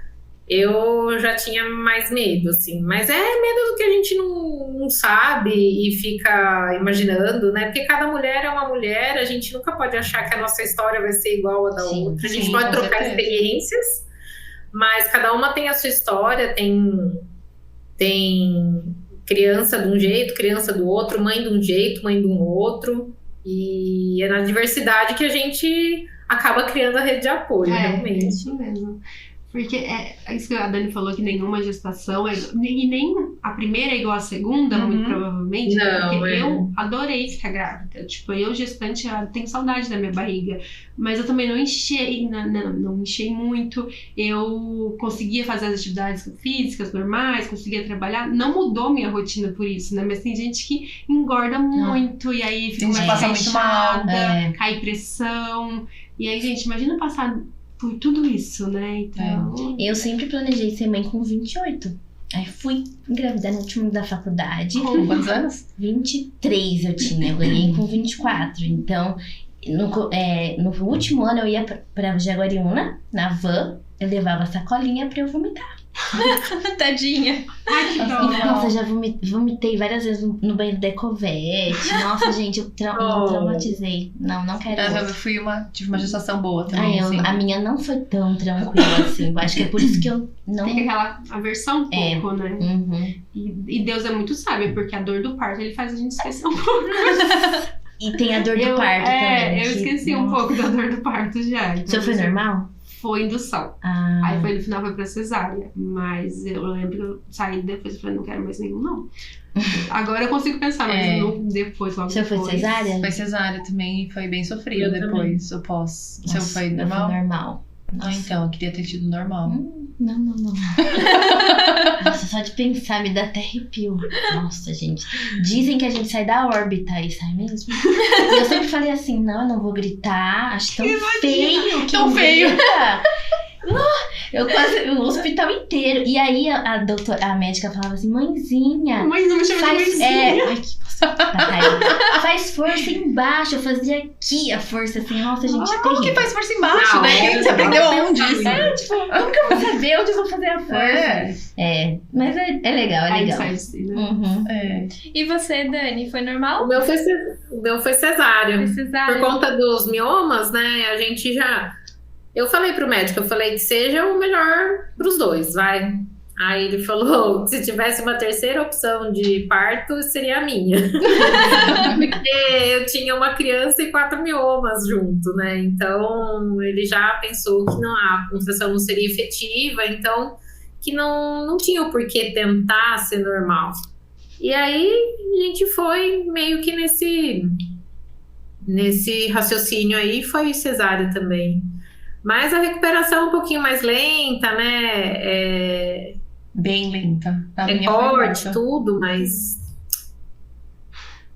Eu já tinha mais medo, assim, mas é medo do que a gente não sabe e fica imaginando, né? Porque cada mulher é uma mulher, a gente nunca pode achar que a nossa história vai ser igual a da outra. A gente pode trocar experiências, mas cada uma tem a sua história, tem criança de um jeito, criança do outro, mãe de um jeito, mãe de um outro. E é na diversidade que a gente acaba criando a rede de apoio, realmente. É isso mesmo. Porque é isso que a Dani falou, que nenhuma gestação e nem a primeira é igual à segunda, muito provavelmente. Não, porque eu adorei ficar grávida. Tipo, eu gestante, eu tenho saudade da minha barriga. Mas eu também não enchei muito. Eu conseguia fazer as atividades físicas normais, conseguia trabalhar. Não mudou minha rotina por isso, né? Mas tem gente que engorda muito e aí fica mais passa muito mal, cai pressão. E aí, gente, imagina passar por tudo isso, né? Então... Eu sempre planejei ser mãe com 28. Aí fui engravidar no último da faculdade. Com quantos anos? 23 eu tinha. Eu ganhei com 24. Então, no último ano eu ia pra Jaguariúna, na van. Eu levava a sacolinha pra eu vomitar. Tadinha. Ai, que dó. Nossa, já vomitei várias vezes no banheiro da Ecovete. Nossa, gente, eu traumatizei. Não quero. Eu tive uma gestação boa também. A minha não foi tão tranquila assim. Eu acho que é por isso que eu não. Tem aquela aversão um pouco, né? Uhum. E Deus é muito sábio, porque a dor do parto ele faz a gente esquecer um pouco. E tem a dor do parto também. Eu esqueci um pouco da dor do parto já. Então, O seu foi normal? foi indução. Aí no final foi pra cesárea. Mas eu lembro que eu saí depois e falei, não quero mais nenhum, não. Agora eu consigo pensar, mas depois, logo Você depois. foi cesárea? Foi cesárea também e foi bem sofrido Eu depois, o pós. O seu Nossa, foi eu normal? fui normal. Ah, então, eu queria ter tido normal. Não. Nossa, só de pensar me dá até arrepio. Nossa, gente. Dizem que a gente sai da órbita e sai mesmo. E eu sempre falei assim, não, eu não vou gritar. Acho tão feio. Tão feio. Eu quase o hospital inteiro. E aí a médica falava assim, mãezinha. Mãe, não me chama de mãezinha. Ai, que faz força embaixo. Eu fazia aqui a força assim. Nossa, gente, Como que faz força embaixo, Não, né? Você aprendeu onde isso? como que eu vou saber onde eu vou fazer a força? Mas é legal, é Aí legal. sai assim, né? Uhum. E você, Dani, foi O normal? meu foi cesárea. Foi cesárea? Por conta dos miomas, né? A gente já... Eu falei pro médico, eu falei que seja o melhor pros dois, vai. Aí ele falou que se tivesse uma terceira opção de parto, seria a minha. Porque eu tinha uma criança e 4 miomas junto, né? Então, ele já pensou que a contração não seria efetiva, então, que não tinha o porquê tentar ser normal. E aí, a gente foi meio que nesse raciocínio aí, foi cesárea também. Mas a recuperação é um pouquinho mais lenta, né? Bem lenta. A minha foi Corte, muito. tudo, mas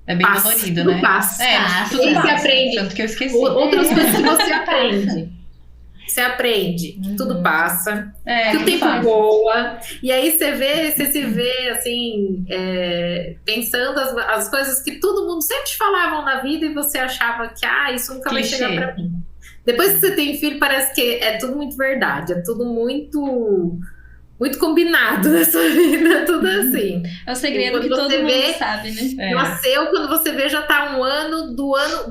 É bem passa, dolorido, tudo né? passa. Tudo Você passa. aprende. Tanto que eu esqueci. Outras coisas que você aprende. Você aprende que tudo passa, que o tudo tempo passa. voa. E aí você se vê assim, pensando as coisas que todo mundo sempre te falavam na vida e você achava que isso nunca vai Clichê. chegar pra mim. Depois que você tem filho, parece que é tudo muito verdade, é tudo muito combinado nessa vida, tudo assim. É o segredo Quando que todo você mundo vê- sabe, né? Nasceu, quando você vê, já tá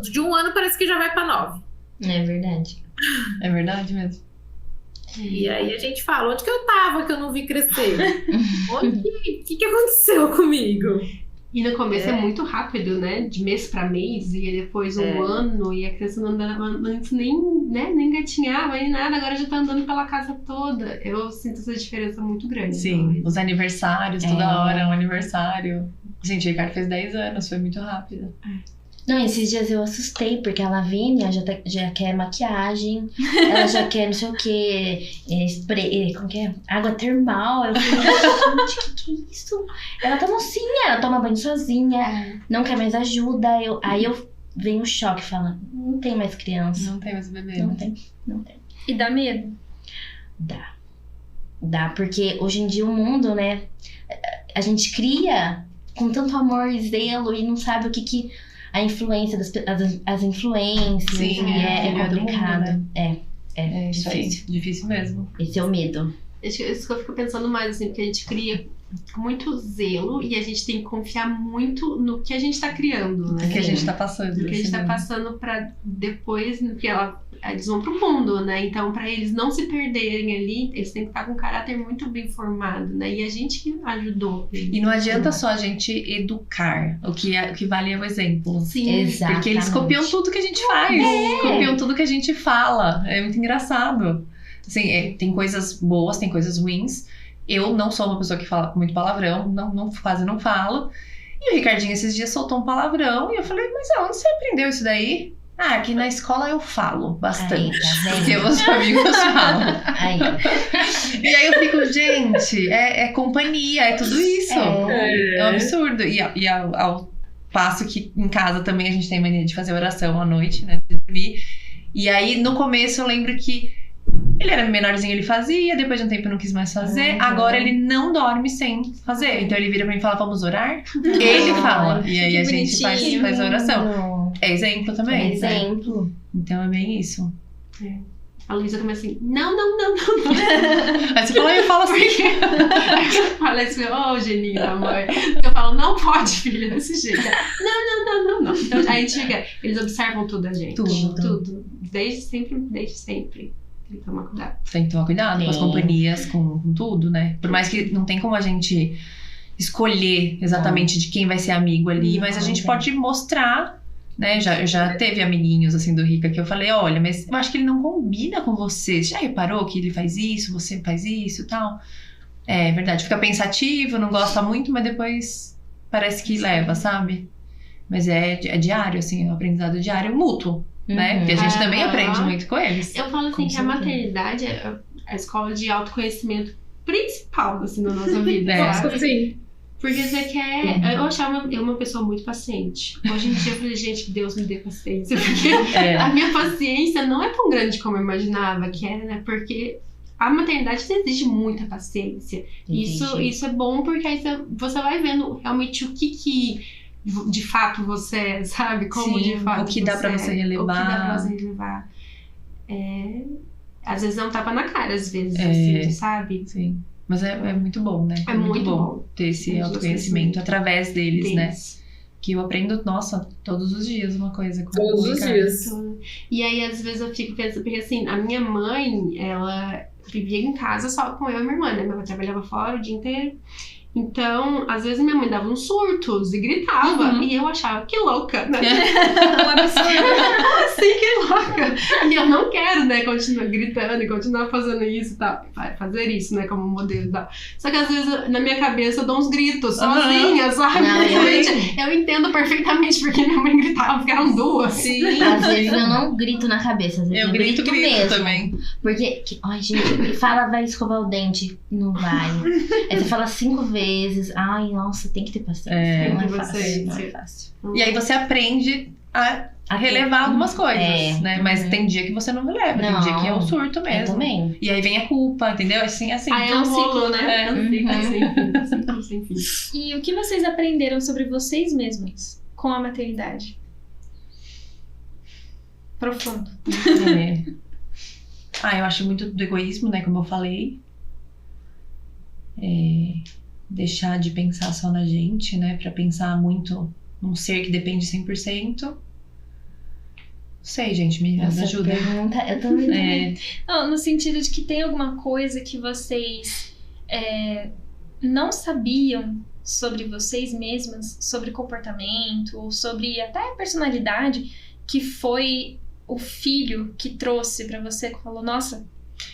de um ano parece que já vai pra 9. É verdade. É verdade mesmo. E aí a gente fala, onde que eu tava que eu não vi crescer? O que aconteceu comigo? E no começo é muito rápido, né? De mês pra mês, e depois um ano, e a criança não andava antes nem engatinhava, nem nada, agora já tá andando pela casa toda. Eu sinto essa diferença muito grande. Sim, Então, os aniversários, toda hora, um aniversário. Gente, o Ricardo fez 10 anos, foi muito rápido. Não, esses dias eu assustei, porque a Lavínia já quer maquiagem, ela já quer não sei o que, spray, como que é? Água termal. Eu falei, gente, que é isso? Ela tá mocinha, ela toma banho sozinha, não quer mais ajuda. Aí eu venho o choque, falando, não tem mais criança. Não tem mais bebê. Não né? tem. E dá medo? Dá, porque hoje em dia o mundo, né, a gente cria com tanto amor e zelo e não sabe o que a influência as influências, Sim, e é filho do complicado. mundo, É Isso aí, difícil. difícil mesmo. Esse é o medo. isso que eu fico pensando mais, assim, porque a gente cria com muito zelo e a gente tem que confiar muito no que a gente tá criando, né? O que a gente tá passando. Do que a gente tá assim, passando pra depois, porque eles vão pro mundo, né? Então, pra eles não se perderem ali, eles têm que estar com um caráter muito bem formado, né? E a gente que ajudou. E não adianta só a gente educar, o que vale é o exemplo. Sim, Exatamente. Porque eles copiam tudo que a gente faz, copiam tudo que a gente fala. É muito engraçado. Assim, tem coisas boas, tem coisas ruins. Eu não sou uma pessoa que fala muito palavrão, quase não falo. E o Ricardinho esses dias soltou um palavrão e eu falei, mas onde você aprendeu isso daí? Aqui na escola eu falo bastante. Aí, tá vendo? Porque os amigos falam. Aí, E aí eu fico, gente, é companhia, é tudo isso. É um absurdo. E ao passo que em casa também a gente tem mania de fazer oração à noite, né? De dormir. E aí no começo eu lembro que ele era menorzinho, ele fazia, depois de um tempo não quis mais fazer. Agora ele não dorme sem fazer. Então ele vira pra mim e fala, vamos orar? Ele fala. E aí que a gente bonitinho. faz a oração. É exemplo também. Né? Exemplo. Então é bem isso. A Luísa começa assim, não. Aí você fala, eu falo assim. Aí eu falo assim, Geninho, amor. Eu falo, não pode, filha, desse jeito. Não. Então a gente chega, eles observam tudo a gente. Tudo. Desde sempre. Tem que tomar cuidado. Tem que tomar cuidado com as Sim. companhias, com tudo, né? Por mais que não tem como a gente escolher exatamente de quem vai ser amigo ali, mas a gente pode mostrar né? Já teve amiguinhos, assim, do Rica que eu falei, olha, mas eu acho que ele não combina com você. Você já reparou que ele faz isso, você faz isso e tal? É verdade, fica pensativo, não gosta muito, mas depois parece que leva, sabe? Mas é diário, assim, é um aprendizado diário mútuo, né? Porque a gente também aprende muito com eles. Eu falo assim que a maternidade é a escola de autoconhecimento principal, assim, na nossa vida. É. Sim. Porque você quer... Eu achava eu uma pessoa muito paciente. Hoje em dia eu falei, gente, que Deus me dê paciência. Porque a minha paciência não é tão grande como eu imaginava que era, né? Porque a maternidade exige muita paciência. Isso é bom porque aí você vai vendo realmente o que de fato você é, sabe? Como Sim, de fato o que dá pra você relevar. O que dá pra você relevar. Às vezes é um tapa na cara, às vezes, assim, sabe? Sim. Mas é muito bom, né? É muito bom ter esse autoconhecimento através deles, né? Que eu aprendo, nossa, todos os dias uma coisa. Todos os dias. E aí, às vezes, eu fico pensando, porque assim, a minha mãe, ela vivia em casa só com eu e minha irmã, né? Minha mãe trabalhava fora o dia inteiro. Então, às vezes minha mãe dava uns surtos e gritava. E eu achava, que louca, né? Um absurdo. Assim, que louca. E eu não quero, né, continuar gritando e continuar fazendo isso e tal. Fazer isso, né, como modelo e tal. Só que às vezes, na minha cabeça, eu dou uns gritos sozinha, sabe? Não, eu entendo perfeitamente porque minha mãe gritava, porque eram duas. Sim. Às vezes eu não grito na cabeça, às vezes eu grito mesmo. Também. Porque, ai gente, fala, vai escovar o dente, não vai. Aí você fala 5 vezes, ai, nossa, tem que ter paciência. Não é fácil, não é fácil. E aí você aprende a relevar algumas coisas, né? Mas tem dia que você não releva, tem dia que é um surto mesmo. Eu também. E aí vem a culpa, entendeu? Assim. Aí é um ciclo, né? Sem fim. E o que vocês aprenderam sobre vocês mesmos com a maternidade? Profundo. Eu acho muito do egoísmo, né? Como eu falei. Deixar de pensar só na gente, né? Pra pensar muito num ser que depende 100%. Não sei, gente, me ajuda. Eu também. Não, no sentido de que tem alguma coisa que vocês não sabiam sobre vocês mesmas, sobre comportamento, ou sobre até personalidade, que foi o filho que trouxe pra você, que falou, nossa...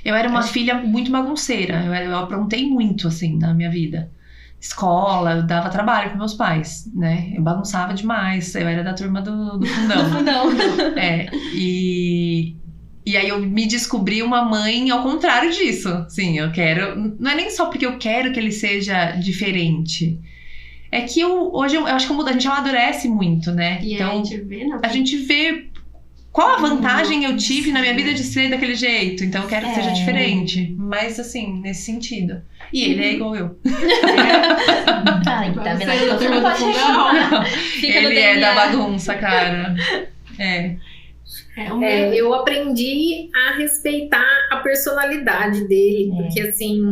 Eu era uma filha muito bagunceira, eu aprontei muito, assim, na minha vida. Escola, eu dava trabalho para meus pais, né? Eu bagunçava demais, eu era da turma do fundão. E aí eu me descobri uma mãe ao contrário disso. Sim, eu quero... Não é nem só porque eu quero que ele seja diferente. É que hoje eu acho que a gente amadurece muito, né? E então, a gente vê qual a vantagem eu tive na minha vida de ser daquele jeito. Então eu quero que seja diferente. Mas assim, nesse sentido. E ele é igual eu. Ai, tá vendo? Então você não pode reclamar. Ele é da bagunça, cara. Eu aprendi a respeitar a personalidade dele, porque assim,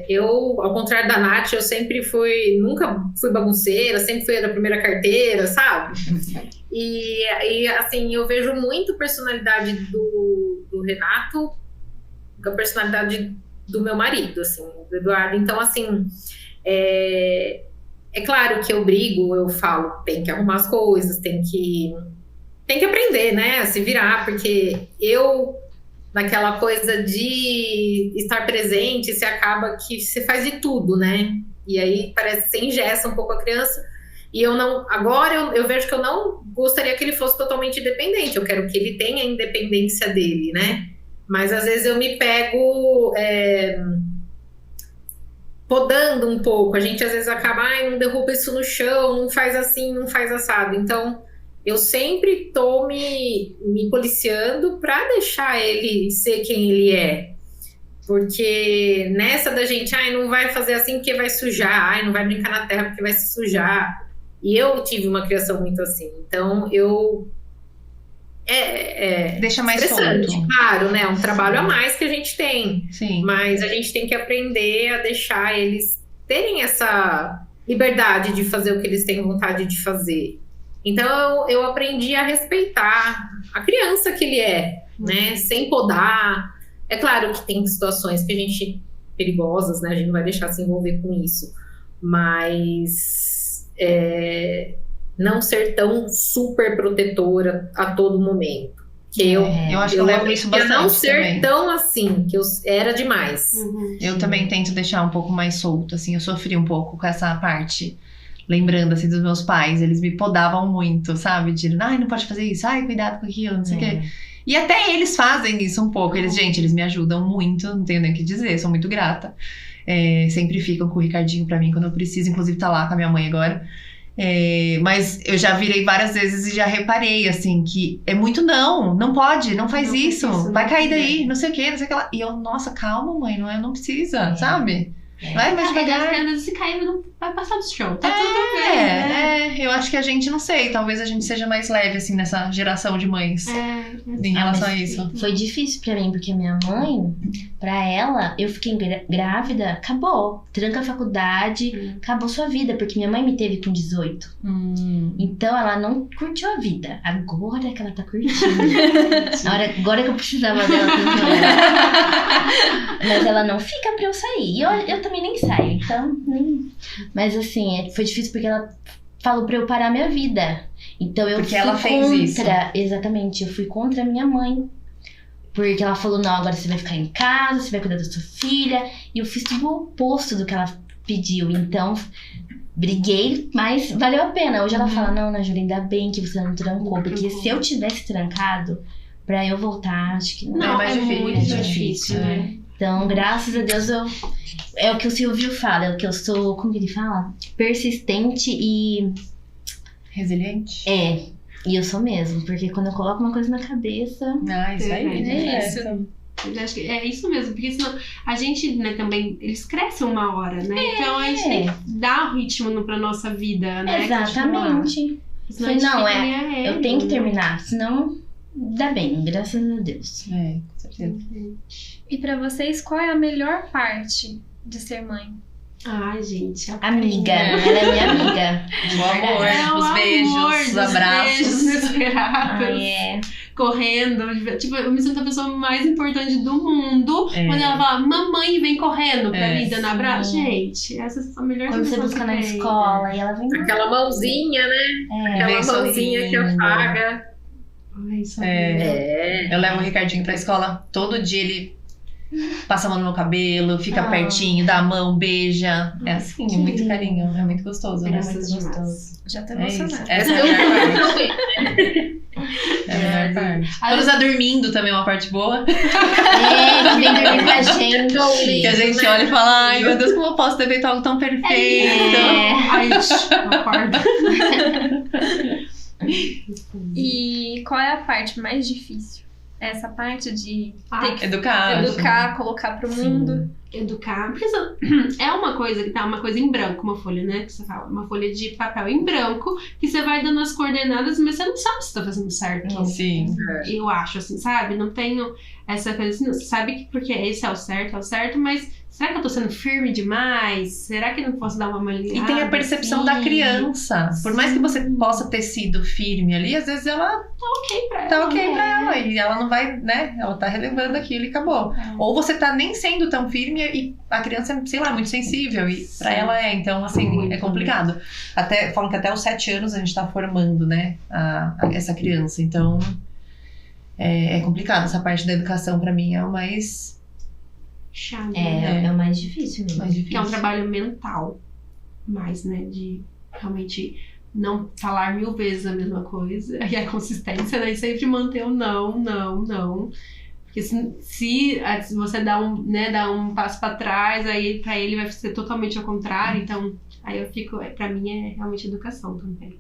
eu, ao contrário da Nath, eu sempre nunca fui bagunceira, sempre fui a da primeira carteira, sabe? E assim, eu vejo muito a personalidade do Renato com a personalidade do meu marido, assim, do Eduardo. Então, assim, é claro que eu brigo, eu falo, tem que arrumar as coisas, tem que aprender, né, a se virar, porque eu, naquela coisa de estar presente, você acaba que você faz de tudo, né, e aí parece que você engessa um pouco a criança, e agora eu vejo que eu não gostaria que ele fosse totalmente independente, eu quero que ele tenha a independência dele, né, mas às vezes eu me pego podando um pouco, a gente às vezes acaba, não derruba isso no chão, não faz assim, não faz assado, então eu sempre tô me policiando pra deixar ele ser quem ele é. Porque nessa da gente, não vai fazer assim porque vai sujar, não vai brincar na terra porque vai se sujar. E eu tive uma criação muito assim. Então, deixa mais estressante, solto. claro, né? É um trabalho a mais que a gente tem. Sim. Mas a gente tem que aprender a deixar eles terem essa liberdade de fazer o que eles têm vontade de fazer. Então, eu aprendi a respeitar a criança que ele é, né? Sem podar. É claro que tem situações que a gente... perigosas, né? A gente não vai deixar se envolver com isso. Mas... não ser tão super protetora a todo momento. Que eu acho que eu levo isso aprendi a bastante não ser também. tão assim, que eu era demais. Eu também tento deixar um pouco mais solto, assim, eu sofri um pouco com essa parte. Lembrando, assim, dos meus pais, eles me podavam muito, sabe? De, não pode fazer isso, cuidado com aquilo, não sei o quê. E até eles fazem isso um pouco. Eles me ajudam muito, não tenho nem o que dizer, sou muito grata. Sempre ficam com o Ricardinho pra mim quando eu preciso, inclusive tá lá com a minha mãe agora. Mas eu já virei várias vezes e já reparei, assim, que é muito não pode, não faz isso, vai cair daí, não sei o que, não sei o que lá. E eu, nossa, calma, mãe, não precisa, sabe? Vai mais devagar. Às vezes se cair, não vai passar do chão. Tá tudo bem, né? Eu acho que a gente, não sei, talvez a gente seja mais leve, assim, nessa geração de mães. Em relação a isso. Foi difícil pra mim, porque minha mãe, pra ela, eu fiquei grávida, acabou. Tranca a faculdade, acabou sua vida, porque minha mãe me teve com 18. Então ela não curtiu a vida. Agora que ela tá curtindo. Agora que eu precisava dela também. Mas ela não fica pra eu sair. E eu também nem saio, então nem... Mas assim, foi difícil porque ela falou pra eu parar minha vida. Então eu porque fui ela fez contra, isso. Exatamente, eu fui contra a minha mãe. Porque ela falou, não, agora você vai ficar em casa, você vai cuidar da sua filha. E eu fiz tudo o oposto do que ela pediu. Então, briguei, mas valeu a pena. Hoje ela fala, não, Ana Júlia, ainda bem que você não trancou. Porque se eu tivesse trancado, pra eu voltar, acho que não. É mais difícil. muito difícil, né? Então, graças a Deus, é o que o Silvio fala, é o que eu sou, como que ele fala? Persistente e... Resiliente? E eu sou mesmo, porque quando eu coloco uma coisa na cabeça... Isso aí. É isso. Eu acho que é isso mesmo, porque senão a gente, né, também, eles crescem uma hora, né? Então a gente tem que dar ritmo pra nossa vida, né? Exatamente. Senão a Falei, gente não, fica meio eu tenho que né? terminar, senão dá bem, graças a Deus. Com certeza. E pra vocês, qual é a melhor parte de ser mãe? Ai, gente. Amiga, ela é minha amiga. O amor, É o os beijos, amor, os dos abraços. beijos inesperados. Ai, Correndo. Tipo, eu me sinto a pessoa mais importante do mundo. Quando ela fala, mamãe, vem correndo pra mim, dando abraço. Gente, essa é a melhor Quando você sensação busca que na tem. escola e ela vem... Aquela mãozinha, né? Aquela Vem mãozinha que sorrindo. apaga. Ai, isso Eu levo o Ricardinho pra escola, todo dia ele passa a mão no meu cabelo, fica pertinho, dá a mão, beija. É assim, é muito carinho, é muito gostoso, né? Graças Muito demais. Já tô É isso. emocionada. Essa é a melhor parte. É a melhor parte. Quando está dormindo também é uma parte boa. que vem dormir com a gente. Que a gente olha e fala, ai meu Deus, como eu posso ter feito algo tão perfeito? Ai, acorda. E qual é a parte mais difícil? Essa parte de ter que Educar. educar, colocar pro mundo. Educar. Porque é uma coisa que tá uma coisa em branco, uma folha, né? Que você fala, uma folha de papel em branco, que você vai dando as coordenadas, mas você não sabe se tá fazendo certo. Sim. Eu acho, assim, sabe? Não tenho essa coisa assim, você sabe que porque esse é o certo, mas será que eu tô sendo firme demais? Será que eu não posso dar uma malinhada? E tem a percepção assim? da criança. Por mais que você possa ter sido firme ali, às vezes ela tá ok pra ela. E ela não vai, né? Ela tá relevando aquilo e acabou. Ou você tá nem sendo tão firme e a criança, sei lá, muito sensível. E pra ela é. Então, assim, Muito. é complicado. Falam que até os 7 anos a gente tá formando, né? Essa criança. Então, é complicado. Essa parte da educação, pra mim, é o mais Chato, É o mais difícil mesmo. Que é um trabalho mental. Mais, né? De realmente não falar 1000 vezes a mesma coisa. E a consistência, né? E sempre manter o não. Porque se você dá um passo pra trás, aí pra ele vai ser totalmente ao contrário. Então, aí eu fico... Pra mim é realmente educação também.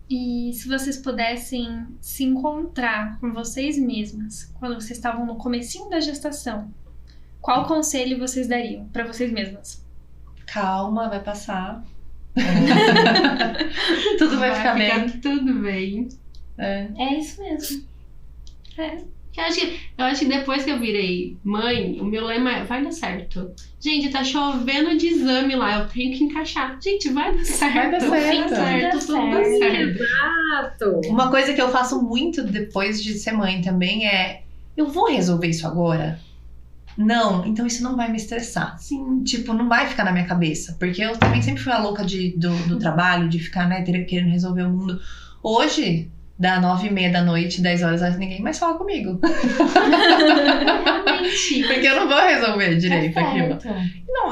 E se vocês pudessem se encontrar com vocês mesmas quando vocês estavam no comecinho da gestação, qual conselho vocês dariam pra vocês mesmas? calma, vai passar. Tudo vai ficar bem. Tudo bem. É isso mesmo. Eu acho que depois que eu virei mãe, o meu lema é: vai dar certo. Gente, tá chovendo de exame lá, eu tenho que encaixar. Gente, vai dar certo. Vai dar certo. Tudo dá certo. Exato. Uma coisa que eu faço muito depois de ser mãe também é: eu vou resolver isso agora? Não, então isso não vai me estressar. Sim. Tipo, não vai ficar na minha cabeça. Porque eu também sempre fui a louca do trabalho, de ficar, né, querendo resolver o mundo. Hoje, dá 9h30 da noite, 10 horas, ninguém mais fala comigo. Porque eu não vou resolver direito aquilo.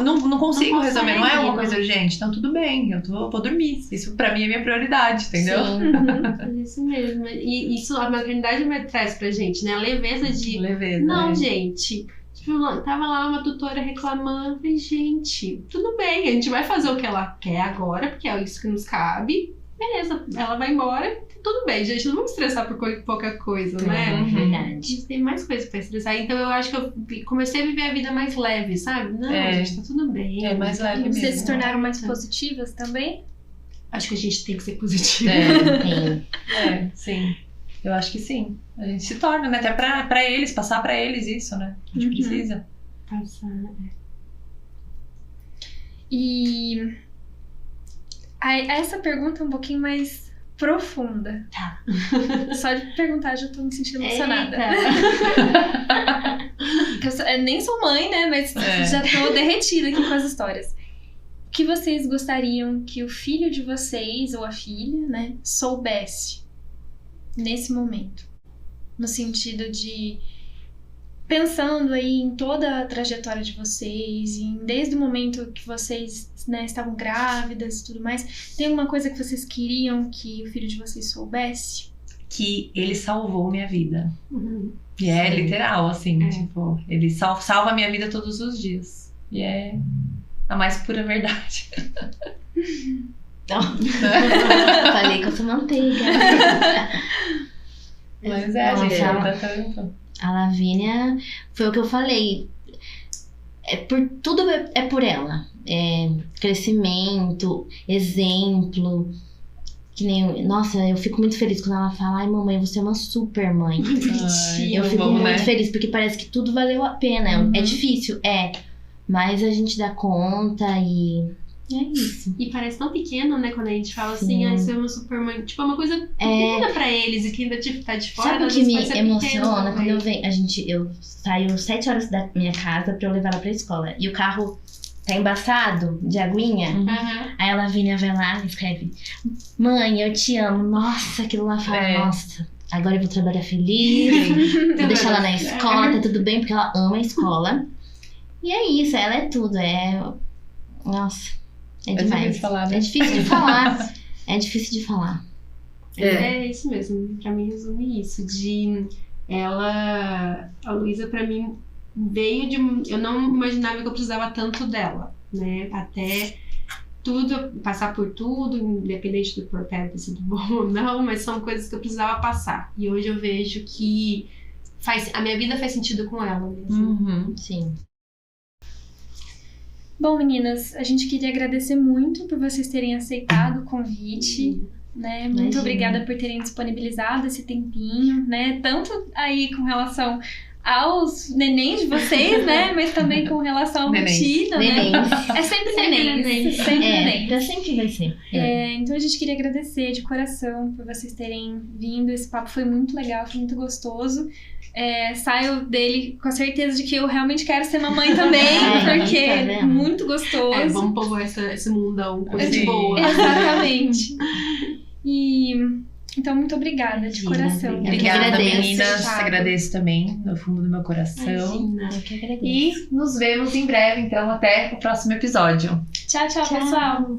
Não consigo resolver, não é uma coisa urgente. Então tudo bem, vou dormir. Isso pra mim é minha prioridade, entendeu? Sim, isso mesmo. E isso a maternidade traz pra gente, né? A leveza de... Não, gente... Tipo, tava lá uma tutora reclamando, falei, gente, tudo bem, a gente vai fazer o que ela quer agora, porque é isso que nos cabe. Beleza, ela vai embora, tudo bem, gente, não vamos estressar por pouca coisa, né? É verdade. Tem mais coisa pra estressar, então eu acho que eu comecei a viver a vida mais leve, sabe? Não, gente, tá tudo bem. É mais leve mesmo. Vocês se tornaram mais positivas também? Acho que a gente tem que ser positiva. Sim. Eu acho que sim. A gente se torna, né? Até pra eles, passar pra eles isso, né? A gente precisa. E essa pergunta é um pouquinho mais profunda. Tá. Só de perguntar já tô me sentindo emocionada. Eu nem sou mãe, né? Mas já tô derretida aqui com as histórias. O que vocês gostariam que o filho de vocês, ou a filha, né, soubesse nesse momento? No sentido de... Pensando aí em toda a trajetória de vocês, desde o momento que vocês, né, estavam grávidas e tudo mais, tem alguma coisa que vocês queriam que o filho de vocês soubesse? Que ele salvou minha vida. E é literal, assim, tipo, ele salva a minha vida todos os dias. E é a mais pura verdade. Falei que eu sou manteiga. Mas a gente ajuda tanto. A Lavínia, foi o que eu falei. Tudo é por ela. Crescimento, exemplo. Que nem, nossa, eu fico muito feliz quando ela fala: ai, mamãe, você é uma super mãe. Eu fico muito feliz, porque parece que tudo valeu a pena. É difícil, mas a gente dá conta e é isso. E parece tão pequeno, né, quando a gente fala assim, você é uma super mãe. Tipo, é uma coisa pequena pra eles, e que ainda tá de fora. Sabe o que me emociona quando eu saio 7 horas da minha casa pra eu levar ela pra escola. E o carro tá embaçado de aguinha. Aí a Lavínia vai lá e escreve: mãe, eu te amo. Nossa, aquilo lá fala, nossa, agora eu vou trabalhar feliz. Vou deixar ela na escola, tá tudo bem, porque ela ama a escola. E é isso, ela é tudo. Nossa, é demais. Difícil de falar, né? É difícil de falar. É difícil de falar. É isso mesmo, pra mim resume isso. A Luísa pra mim veio de... Eu não imaginava que eu precisava tanto dela, né? Até passar por tudo, independente do portão ter sido bom ou não, mas são coisas que eu precisava passar. E hoje eu vejo que a minha vida faz sentido com ela mesmo. Sim. Bom, meninas, a gente queria agradecer muito por vocês terem aceitado o convite, né? Muito obrigada por terem disponibilizado esse tempinho, né? Tanto aí com relação aos nenéns de vocês, né? Mas também com relação à rotina, né? É sempre nenéns. Sempre nenéns. Sempre vai ser. Então a gente queria agradecer de coração por vocês terem vindo. Esse papo foi muito legal, foi muito gostoso. Saio dele com a certeza de que eu realmente quero ser mamãe também, porque é muito gostoso. Vamos povoar esse mundão, coisa de boa. Exatamente. Então, muito obrigada, de coração. Obrigada, meninas. Agradeço também, no fundo do meu coração. Eu que agradeço. E nos vemos em breve, então, até o próximo episódio. Tchau, pessoal.